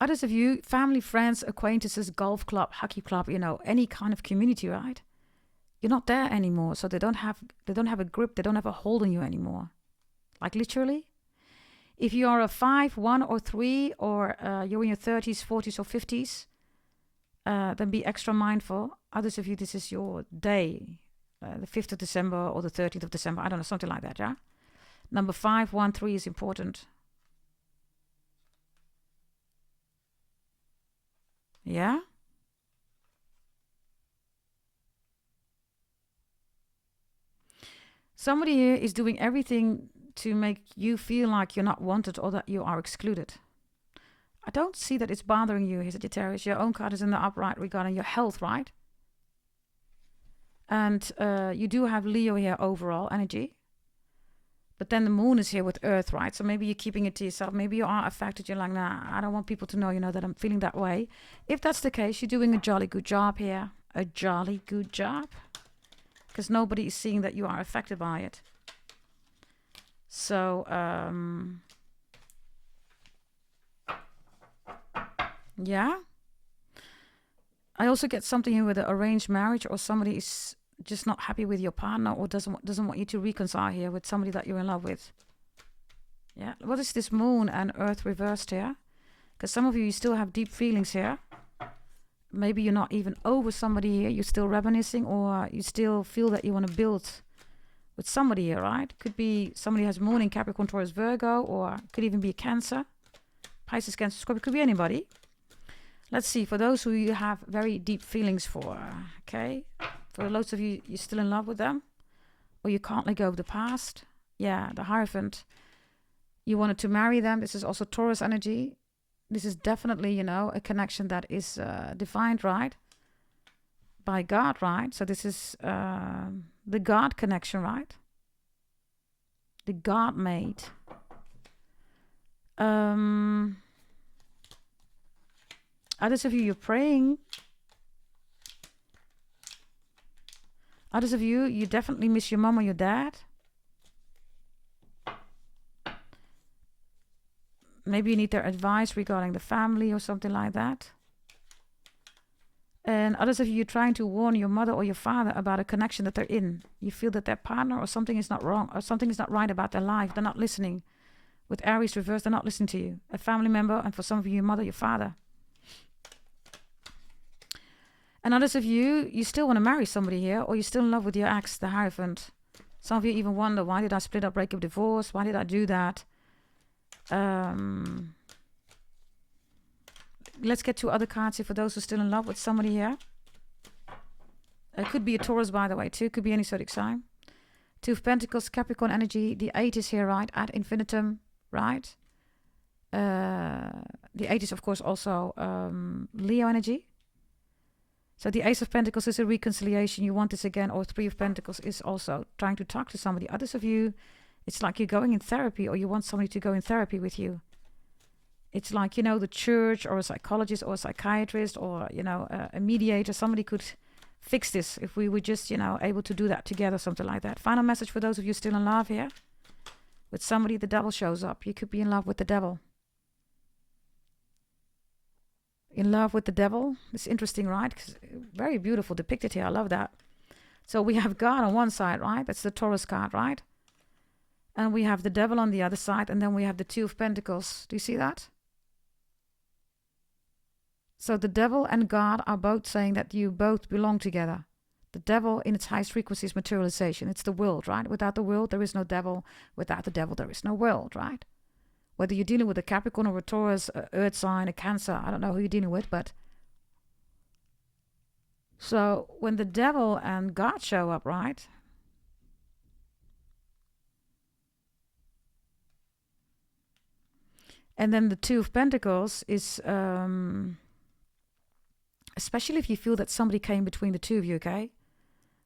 Others of you, family, friends, acquaintances, golf club, hockey club, any kind of community, right? You're not there anymore, so they don't have a grip, they don't have a hold on you anymore. Like literally. If you are a 5, 1, or 3, or you're in your 30s, 40s, or 50s, then be extra mindful. Others of you, this is your day, the 5th of December or the 13th of December. I don't know, something like that, yeah? Number 5, 1, 3 is important. Yeah? Somebody here is doing everything to make you feel like you're not wanted or that you are excluded. I don't see that it's bothering you, Sagittarius. Your own card is in the upright regarding your health, right? And you do have Leo here overall energy. But then the moon is here with Earth, right? So maybe you're keeping it to yourself. Maybe you are affected. You're like, nah, I don't want people to know, that I'm feeling that way. If that's the case, you're doing a jolly good job here. A jolly good job. Because nobody is seeing that you are affected by it. So, yeah. I also get something here with an arranged marriage, or somebody is just not happy with your partner, or doesn't want you to reconcile here with somebody that you're in love with. Yeah. What is this moon and Earth reversed here? Because some of you still have deep feelings here. Maybe you're not even over somebody here. You're still reminiscing, or you still feel that you want to build with somebody here, right? Could be somebody has moon in Capricorn, Taurus, Virgo, or could even be a Cancer, Pisces, Cancer, Scorpio. Could be anybody. Let's see, for those who you have very deep feelings for, okay? For loads of you, you're still in love with them, or you can't let go of the past. Yeah, the Hierophant. You wanted to marry them. This is also Taurus energy. This is definitely, a connection that is defined, right? By God, right? So this is the God connection, right? The God made. Others of you, you're praying. Others of you, you definitely miss your mom or your dad. Maybe you need their advice regarding the family or something like that. And others of you, you're trying to warn your mother or your father about a connection that they're in. You feel that their partner or something is not wrong, or something is not right about their life. They're not listening. With Aries reversed, they're not listening to you. A family member, and for some of you, your mother, your father. And others of you, you still want to marry somebody here, or you're still in love with your ex, the Hierophant. Some of you even wonder, why did I split up, break up, divorce? Why did I do that? Let's get 2 other cards here for those who are still in love with somebody here. It could be a Taurus, by the way, too. Could be any zodiac sign. 2 of Pentacles, Capricorn energy. The 8 is here, right? Ad infinitum, right? The 8 is, of course, also Leo energy. So the Ace of Pentacles is a reconciliation. You want this again. Or 3 of Pentacles is also trying to talk to somebody. Others of you, it's like you're going in therapy, or you want somebody to go in therapy with you. It's like, the church or a psychologist or a psychiatrist or, a mediator. Somebody could fix this if we were just, able to do that together, something like that. Final message for those of you still in love here. With somebody, the devil shows up. You could be in love with the devil. In love with the devil. It's interesting, right? Very beautiful depicted here. I love that. So we have God on one side, right? That's the Taurus card, right? And we have the devil on the other side. And then we have the 2 of Pentacles. Do you see that? So the devil and God are both saying that you both belong together. The devil in its highest frequency is materialization. It's the world, right? Without the world, there is no devil. Without the devil, there is no world, right? Whether you're dealing with a Capricorn or a Taurus, a Earth sign, a Cancer, I don't know who you're dealing with, but... So when the devil and God show up, right? And then the 2 of Pentacles is... especially if you feel that somebody came between the 2 of you, okay?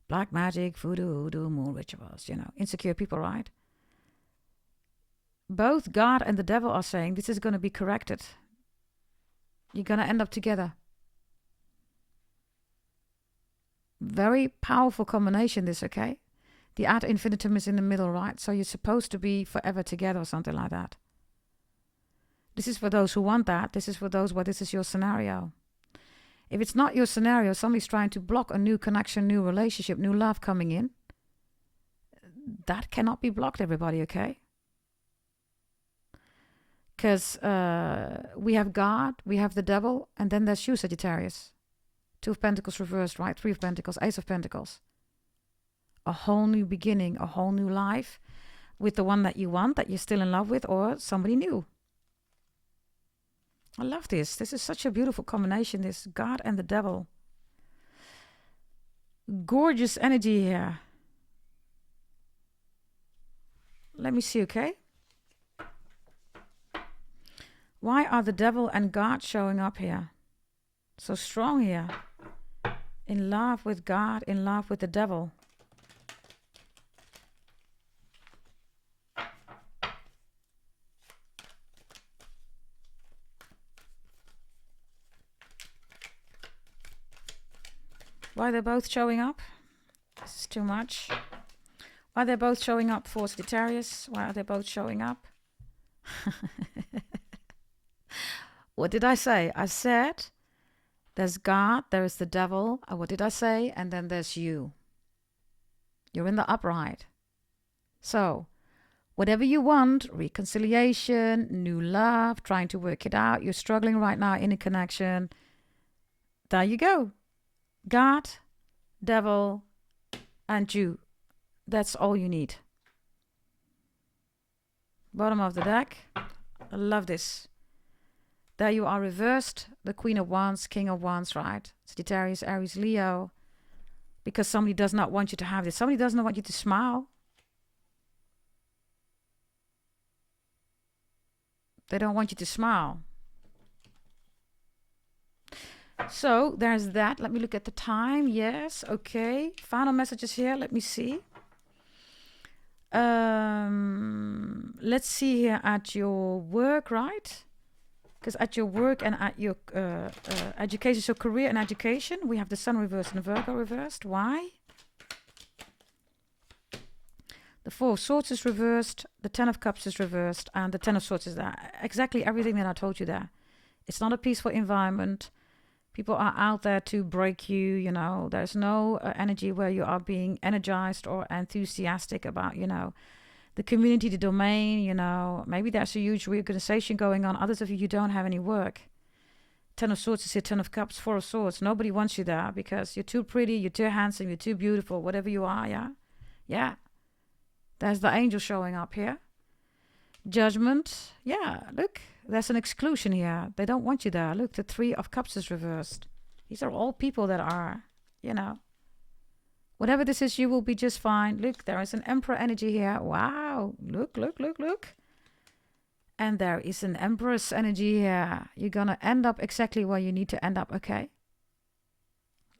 Black magic, voodoo, hoodoo, moon rituals, insecure people, right? both God and the devil are saying this is going to be corrected. You're going to end up together. Very powerful combination, this, okay? The ad infinitum is in the middle, right? So you're supposed to be forever together or something like that. This is for those who want that. This is for those where this is your scenario. If it's not your scenario, somebody's trying to block a new connection, new relationship, new love coming in. That cannot be blocked, everybody, okay? Because we have God, we have the devil, and then there's you, Sagittarius. 2 of Pentacles reversed, right? 3 of Pentacles, Ace of Pentacles. A whole new beginning, a whole new life with the one that you want, that you're still in love with, or somebody new. I love this. This is such a beautiful combination, this God and the devil. Gorgeous energy here. Let me see, okay? Why are the devil and God showing up here? So strong here. In love with God, in love with the devil. Why they're both showing up? This is too much. Why they're both showing up for Sagittarius? Why are they both showing up? What did I say? I said there's God, there is the devil. What did I say? And then there's you. You're in the upright. So, whatever you want, reconciliation, new love, trying to work it out, you're struggling right now in a connection. There you go. God, devil, and you. That's all you need. Bottom of the deck. I love this. There you are reversed. The Queen of Wands, King of Wands, right? Sagittarius, Aries, Leo. Because somebody does not want you to have this. Somebody doesn't want you to smile. They don't want you to smile. So there's that. Let me look at the time. Yes, okay. Final messages here. Let me see. Let's see here at your work, right? Because at your work and at your education, so career and education, we have the Sun reversed and the Virgo reversed. Why? The 4 of Swords is reversed, the 10 of Cups is reversed, and the 10 of Swords is there. Exactly everything that I told you there. It's not a peaceful environment. People are out there to break you, you know. There's no energy where you are being energized or enthusiastic about, you know, the community, the domain, you know. Maybe there's a huge reorganization going on. Others of you don't have any work. 10 of Swords is here, 10 of Cups, 4 of Swords. Nobody wants you there because you're too pretty, you're too handsome, you're too beautiful, whatever you are, yeah? Yeah. There's the angel showing up here. Judgment. Yeah, look. There's an exclusion here. They don't want you there. Look, the 3 of Cups is reversed. These are all people that are, you know, whatever this is, you will be just fine. Look, there is an Emperor energy here. Wow. Look, look, look, look. And there is an Empress energy here. You're going to end up exactly where you need to end up, okay?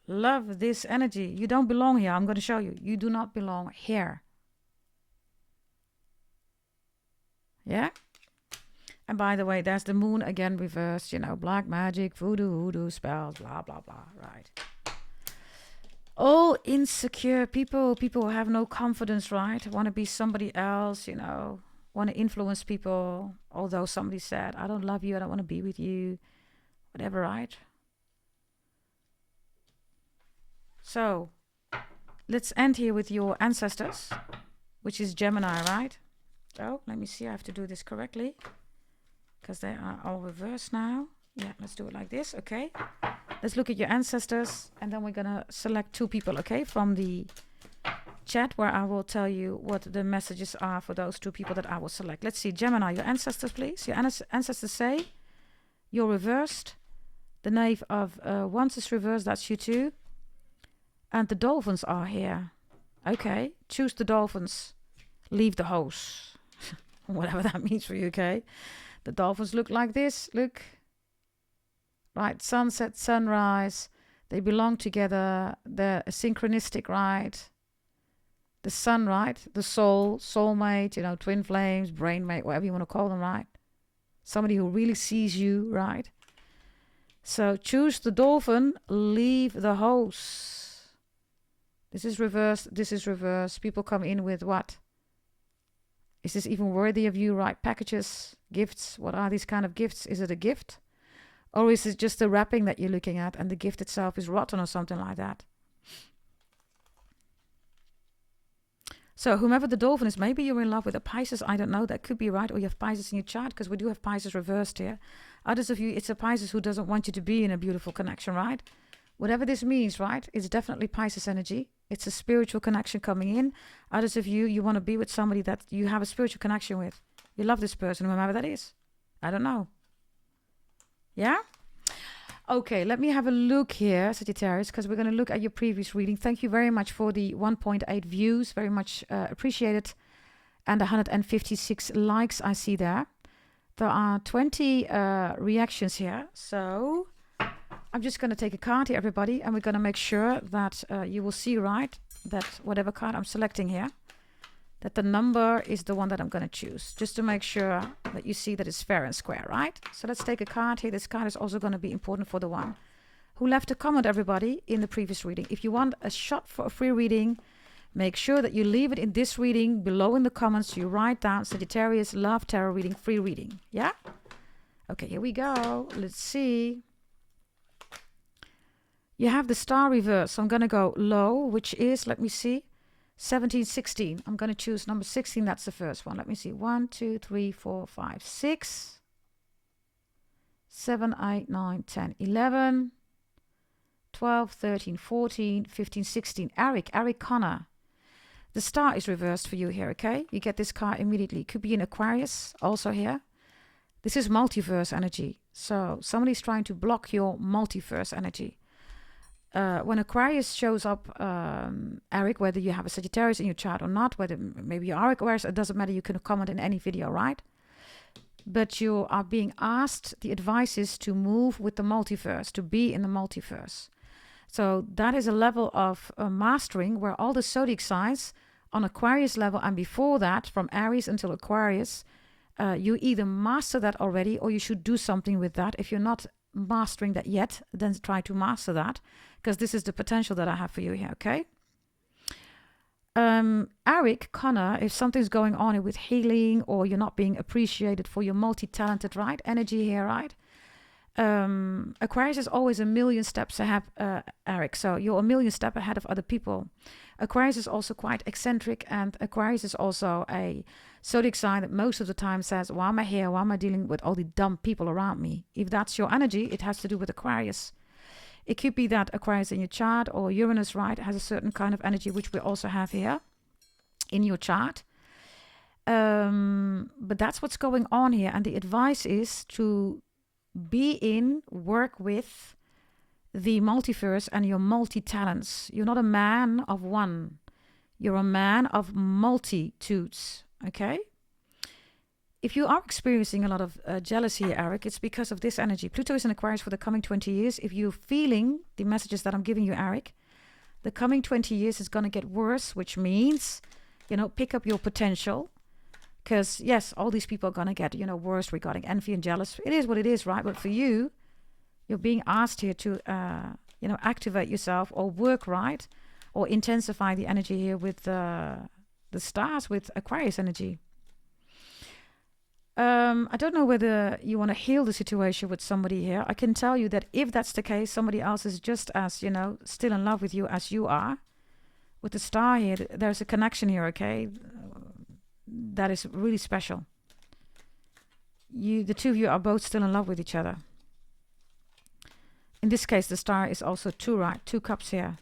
Love this energy. You don't belong here. I'm going to show you. You do not belong here. Yeah? And by the way, there's the Moon again reversed, you know, black magic, voodoo, spells, blah, blah, blah, right? All insecure people who have no confidence, right? Want to be somebody else, you know, want to influence people. Although somebody said, I don't love you, I don't want to be with you, whatever, right? So, let's end here with your ancestors, which is Gemini, right? Oh, let me see, I have to do this correctly. Because they are all reversed now. Yeah, let's do it like this, okay? Let's look at your ancestors, and then we're going to select 2 people, okay? From the chat, where I will tell you what the messages are for those 2 people that I will select. Let's see, Gemini, your ancestors, please. Your ancestors say you're reversed. The Knave of Wands is reversed, that's you too. And the dolphins are here. Okay, choose the dolphins. Leave the hose. Whatever that means for you, okay? The dolphins look like this. Look. Right. Sunset, sunrise. They belong together. They're synchronistic, right? The sun, right? The soul, soulmate, twin flames, brainmate, whatever you want to call them, right? Somebody who really sees you, right? So choose the dolphin, leave the hose. This is reversed. This is reversed. People come in with what? Is this even worthy of you, right? Packages, gifts. What are these kind of gifts? Is it a gift? Or is it just the wrapping that you're looking at and the gift itself is rotten or something like that? So whomever the dolphin is, maybe you're in love with a Pisces. I don't know. That could be right. Or you have Pisces in your chart, because we do have Pisces reversed here. Others of you, it's a Pisces who doesn't want you to be in a beautiful connection, right? Whatever this means, right? It's definitely Pisces energy. It's a spiritual connection coming in. Others of you, you want to be with somebody that you have a spiritual connection with. You love this person, whomever that is. I don't know. Yeah? Okay, let me have a look here, Sagittarius, because we're going to look at your previous reading. Thank you very much for the 1.8 views. Very much appreciated. And 156 likes I see there. There are 20 reactions here. So I'm just going to take a card here, everybody. And we're going to make sure that you will see, right, that whatever card I'm selecting here, that the number is the one that I'm going to choose, just to make sure that you see that it's fair and square, right? So let's take a card here. This card is also going to be important for the one who left a comment, everybody, in the previous reading. If you want a shot for a free reading, make sure that you leave it in this reading below in the comments. You write down Sagittarius Love Tarot Reading, free reading. Yeah? Okay, here we go. Let's see. You have the star reverse. So I'm going to go low, which is, let me see, 17, 16. I'm going to choose number 16. That's the first one. Let me see. 1, 2, 3, 4, 5, 6, 7, 8, 9, 10, 11, 12, 13, 14, 15, 16. Eric Connor. The star is reversed for you here, okay? You get this card immediately. Could be an Aquarius also here. This is multiverse energy. So somebody's trying to block your multiverse energy. When Aquarius shows up, Eric, whether you have a Sagittarius in your chart or not, whether maybe you are Aquarius, it doesn't matter. You can comment in any video, right? But you are being asked, the advice is to move with the multiverse, to be in the multiverse. So that is a level of mastering where all the zodiac signs on Aquarius level and before that, from Aries until Aquarius, you either master that already or you should do something with that. If you're not mastering that yet, then try to master that, because this is the potential that I have for you here, okay? Eric Connor, if something's going on with healing or you're not being appreciated for your multi-talented, right, energy here, right? Aquarius is always a million steps ahead, Eric, so you're a million steps ahead of other people. Aquarius is also quite eccentric, and Aquarius is also a zodiac sign that most of the time says, why am I here? Why am I dealing with all the dumb people around me? If that's your energy, it has to do with Aquarius. It could be that Aquarius in your chart or Uranus, right, has a certain kind of energy, which we also have here in your chart. But that's what's going on here. And the advice is to work with the multiverse and your multi-talents. You're not a man of one. You're a man of multitudes, okay? If you are experiencing a lot of jealousy, Eric, it's because of this energy. Pluto is in Aquarius for the coming 20 years. If you're feeling the messages that I'm giving you, Eric, the coming 20 years is going to get worse, which means, pick up your potential. Because, yes, all these people are going to get, worse regarding envy and jealous. It is what it is, right? But for you, you're being asked here to, activate yourself or work right or intensify the energy here with the stars, with Aquarius energy. I don't know whether you want to heal the situation with somebody here. I can tell you that if that's the case, somebody else is just as, still in love with you as you are. With the star here, there's a connection here, okay? That is really special. The two of you are both still in love with each other. In this case, the star is also 2, right? 2 cups here.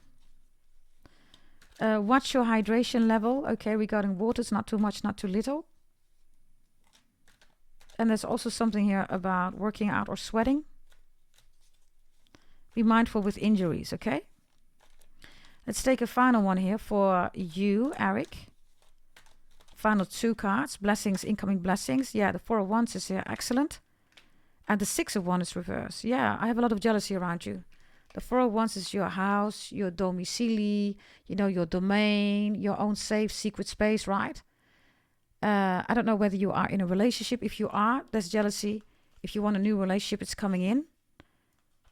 Watch your hydration level. Okay, regarding water, it's not too much, not too little. And there's also something here about working out or sweating. Be mindful with injuries, okay? Let's take a final one here for you, Eric. Final 2 cards. Blessings, incoming blessings. Yeah, the 4 of Wands is here. Excellent. And the 6 of Wands is reversed. Yeah, I have a lot of jealousy around you. The Four of Wands is your house, your domicile, you know, your domain, your own safe, secret space, right? I don't know whether you are in a relationship. If you are, there's jealousy. If you want a new relationship, it's coming in.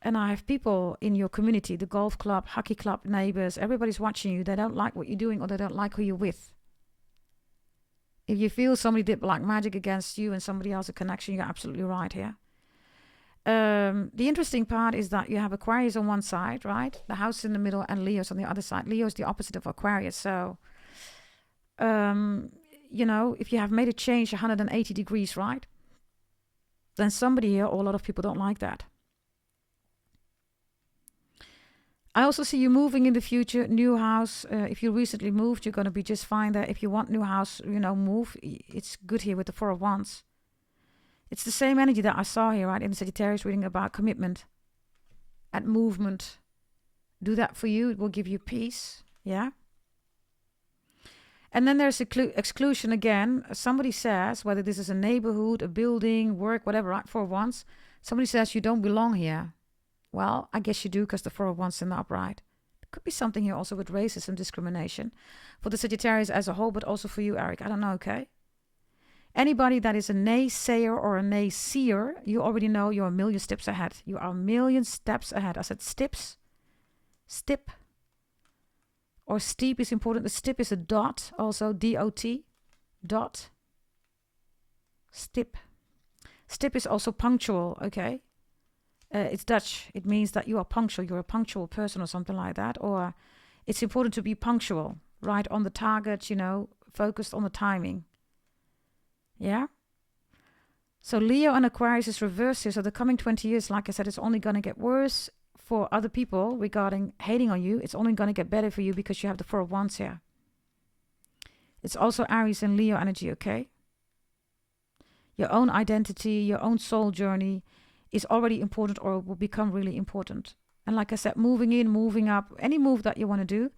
And I have people in your community, the golf club, hockey club, neighbors, everybody's watching you. They don't like what you're doing or they don't like who you're with. If you feel somebody did black magic against you and somebody else a connection, you're absolutely right here. The interesting part is that you have Aquarius on one side, right? The house in the middle and Leo's on the other side. Leo is the opposite of Aquarius. So, you know, if you have made a change 180 degrees, right? Then somebody here, or a lot of people don't like that. I also see you moving in the future, new house. If you recently moved, you're going to be just fine there. If you want new house, you know, move. It's good here with the Four of Wands. It's the same energy that I saw here, right, in the Sagittarius reading about commitment and movement. Do that for you. It will give you peace. Yeah. And then there's exclusion again. Somebody says, whether this is a neighborhood, a building, work, whatever, right, Four of Wands, somebody says you don't belong here. Well, I guess you do because the Four of Wands in the upright. There could be something here also with racism, discrimination for the Sagittarius as a whole, but also for you, Eric. I don't know, okay? Anybody that is a naysayer or a nayseer, you already know you're a million steps ahead. You are a million steps ahead. I said steps, stip, or steep is important. The stip is a dot, also D-O-T, dot, stip. Stip is also punctual, okay? It's Dutch. It means that you are punctual. You're a punctual person or something like that. Or it's important to be punctual, right on the target, you know, focused on the timing. Yeah? So Leo and Aquarius is reversed here. So the coming 20 years, like I said, it's only going to get worse for other people regarding hating on you. It's only going to get better for you because you have the Four of Wands here. It's also Aries and Leo energy, okay? Your own identity, your own soul journey is already important or will become really important. And like I said, moving in, moving up, any move that you want to do,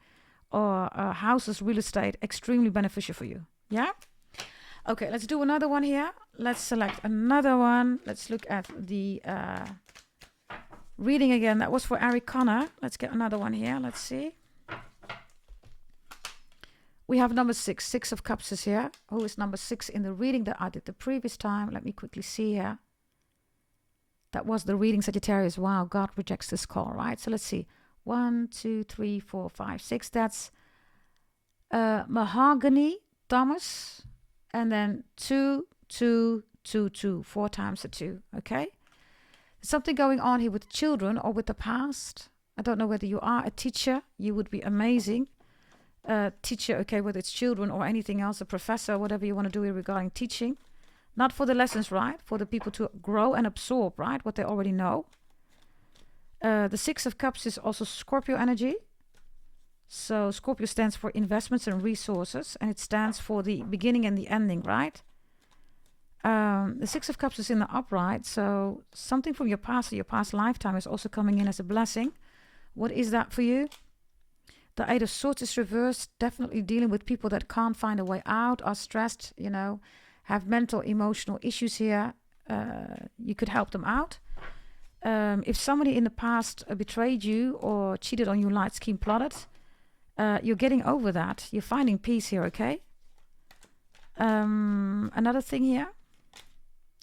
or houses, real estate, extremely beneficial for you. Yeah? Okay, let's do another one here. Let's select another one. Let's look at the reading again. That was for Eric Connor. Let's get another one here. Let's see. We have number 6. 6 of Cups is here. Who is number 6 in the reading that I did the previous time? Let me quickly see here. That was the reading, Sagittarius. Wow, God rejects this call, right? So let's see. 1, 2, 3, 4, 5, 6. That's Mahogany, Thomas. And then 2, 2, 2, 2. 4 times the 2, okay? There's something going on here with children or with the past. I don't know whether you are a teacher. You would be amazing. Teacher, okay, whether it's children or anything else, a professor, whatever you want to do here regarding teaching. Not for the lessons, right? For the people to grow and absorb, right? What they already know. The 6 of Cups is also Scorpio energy. So Scorpio stands for investments and resources. And it stands for the beginning and the ending, right? The 6 of Cups is in the upright. So something from your past or your past lifetime is also coming in as a blessing. What is that for you? The 8 of Swords is reversed. Definitely dealing with people that can't find a way out, are stressed, you know, have mental, emotional issues here. You could help them out. If somebody in the past betrayed you or cheated on you, lied, schemed, plotted, you're getting over that. You're finding peace here, okay? Another thing here.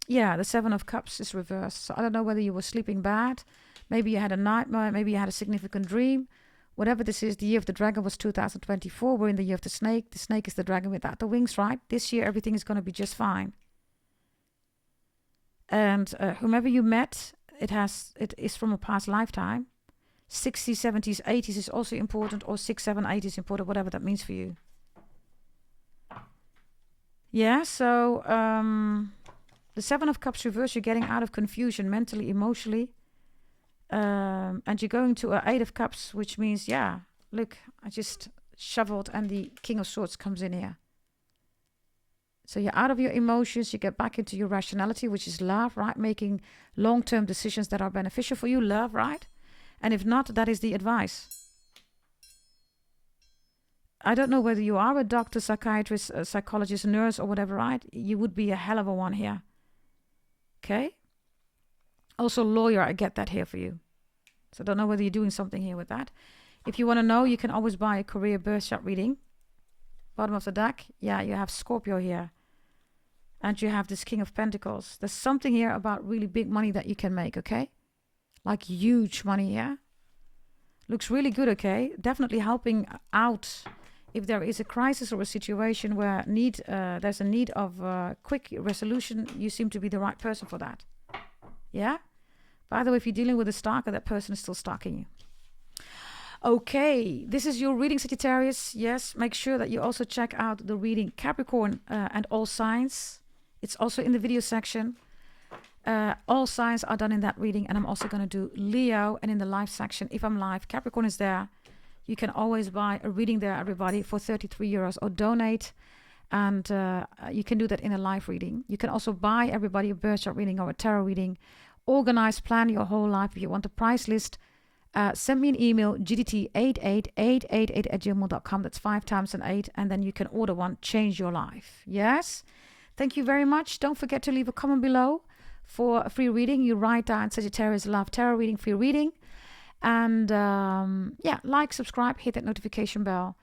Yeah, the 7 of Cups is reversed. So I don't know whether you were sleeping bad. Maybe you had a nightmare. Maybe you had a significant dream. Whatever this is, the year of the dragon was 2024. We're in the year of the snake. The snake is the dragon without the wings, right? This year, everything is going to be just fine. And whomever you met, it is from a past lifetime. 60s, 70s, 80s is also important, or 6, 7, 8 is important, whatever that means for you. Yeah, so the 7 of Cups reverse, you're getting out of confusion mentally, emotionally. And you're going to an 8 of Cups, which means, yeah, look, I just shoveled and the King of Swords comes in here. So you're out of your emotions, you get back into your rationality, which is love, right? Making long-term decisions that are beneficial for you, love, right? And if not, that is the advice. I don't know whether you are a doctor, psychiatrist, a psychologist, nurse, or whatever, right? You would be a hell of a one here. Okay? Also lawyer, I get that here for you. So I don't know whether you're doing something here with that. If you want to know, you can always buy a career birth chart reading. Bottom of the deck, yeah, you have Scorpio here. And you have this King of Pentacles. There's something here about really big money that you can make, okay? Like huge money, yeah? Looks really good, okay? Definitely helping out if there is a crisis or a situation where there's a need of quick resolution. You seem to be the right person for that. Yeah? By the way, if you're dealing with a stalker, that person is still stalking you. Okay, this is your reading, Sagittarius. Yes, make sure that you also check out the reading Capricorn and all signs. It's also in the video section. All signs are done in that reading, and I'm also going to do Leo. And in the live section, if I'm live, Capricorn is there. You can always buy a reading there, everybody, for 33 euros or donate. And you can do that in a live reading. You can also buy everybody a birth chart reading or a tarot reading. Organize, plan your whole life. If you want a price list, send me an email, gdt88888@gmail.com. That's 5 times an 8. And then you can order one. Change your life. Yes? Thank you very much. Don't forget to leave a comment below for a free reading. You write down Sagittarius Love Tarot Reading, free reading. And yeah, like, subscribe, hit that notification bell.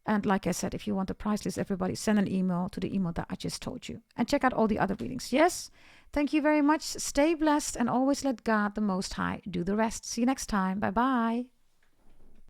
And like I said, if you want the price list, everybody send an email to the email that I just told you. And check out all the other readings. Yes? Thank you very much. Stay blessed and always let God, the Most High, do the rest. See you next time. Bye-bye.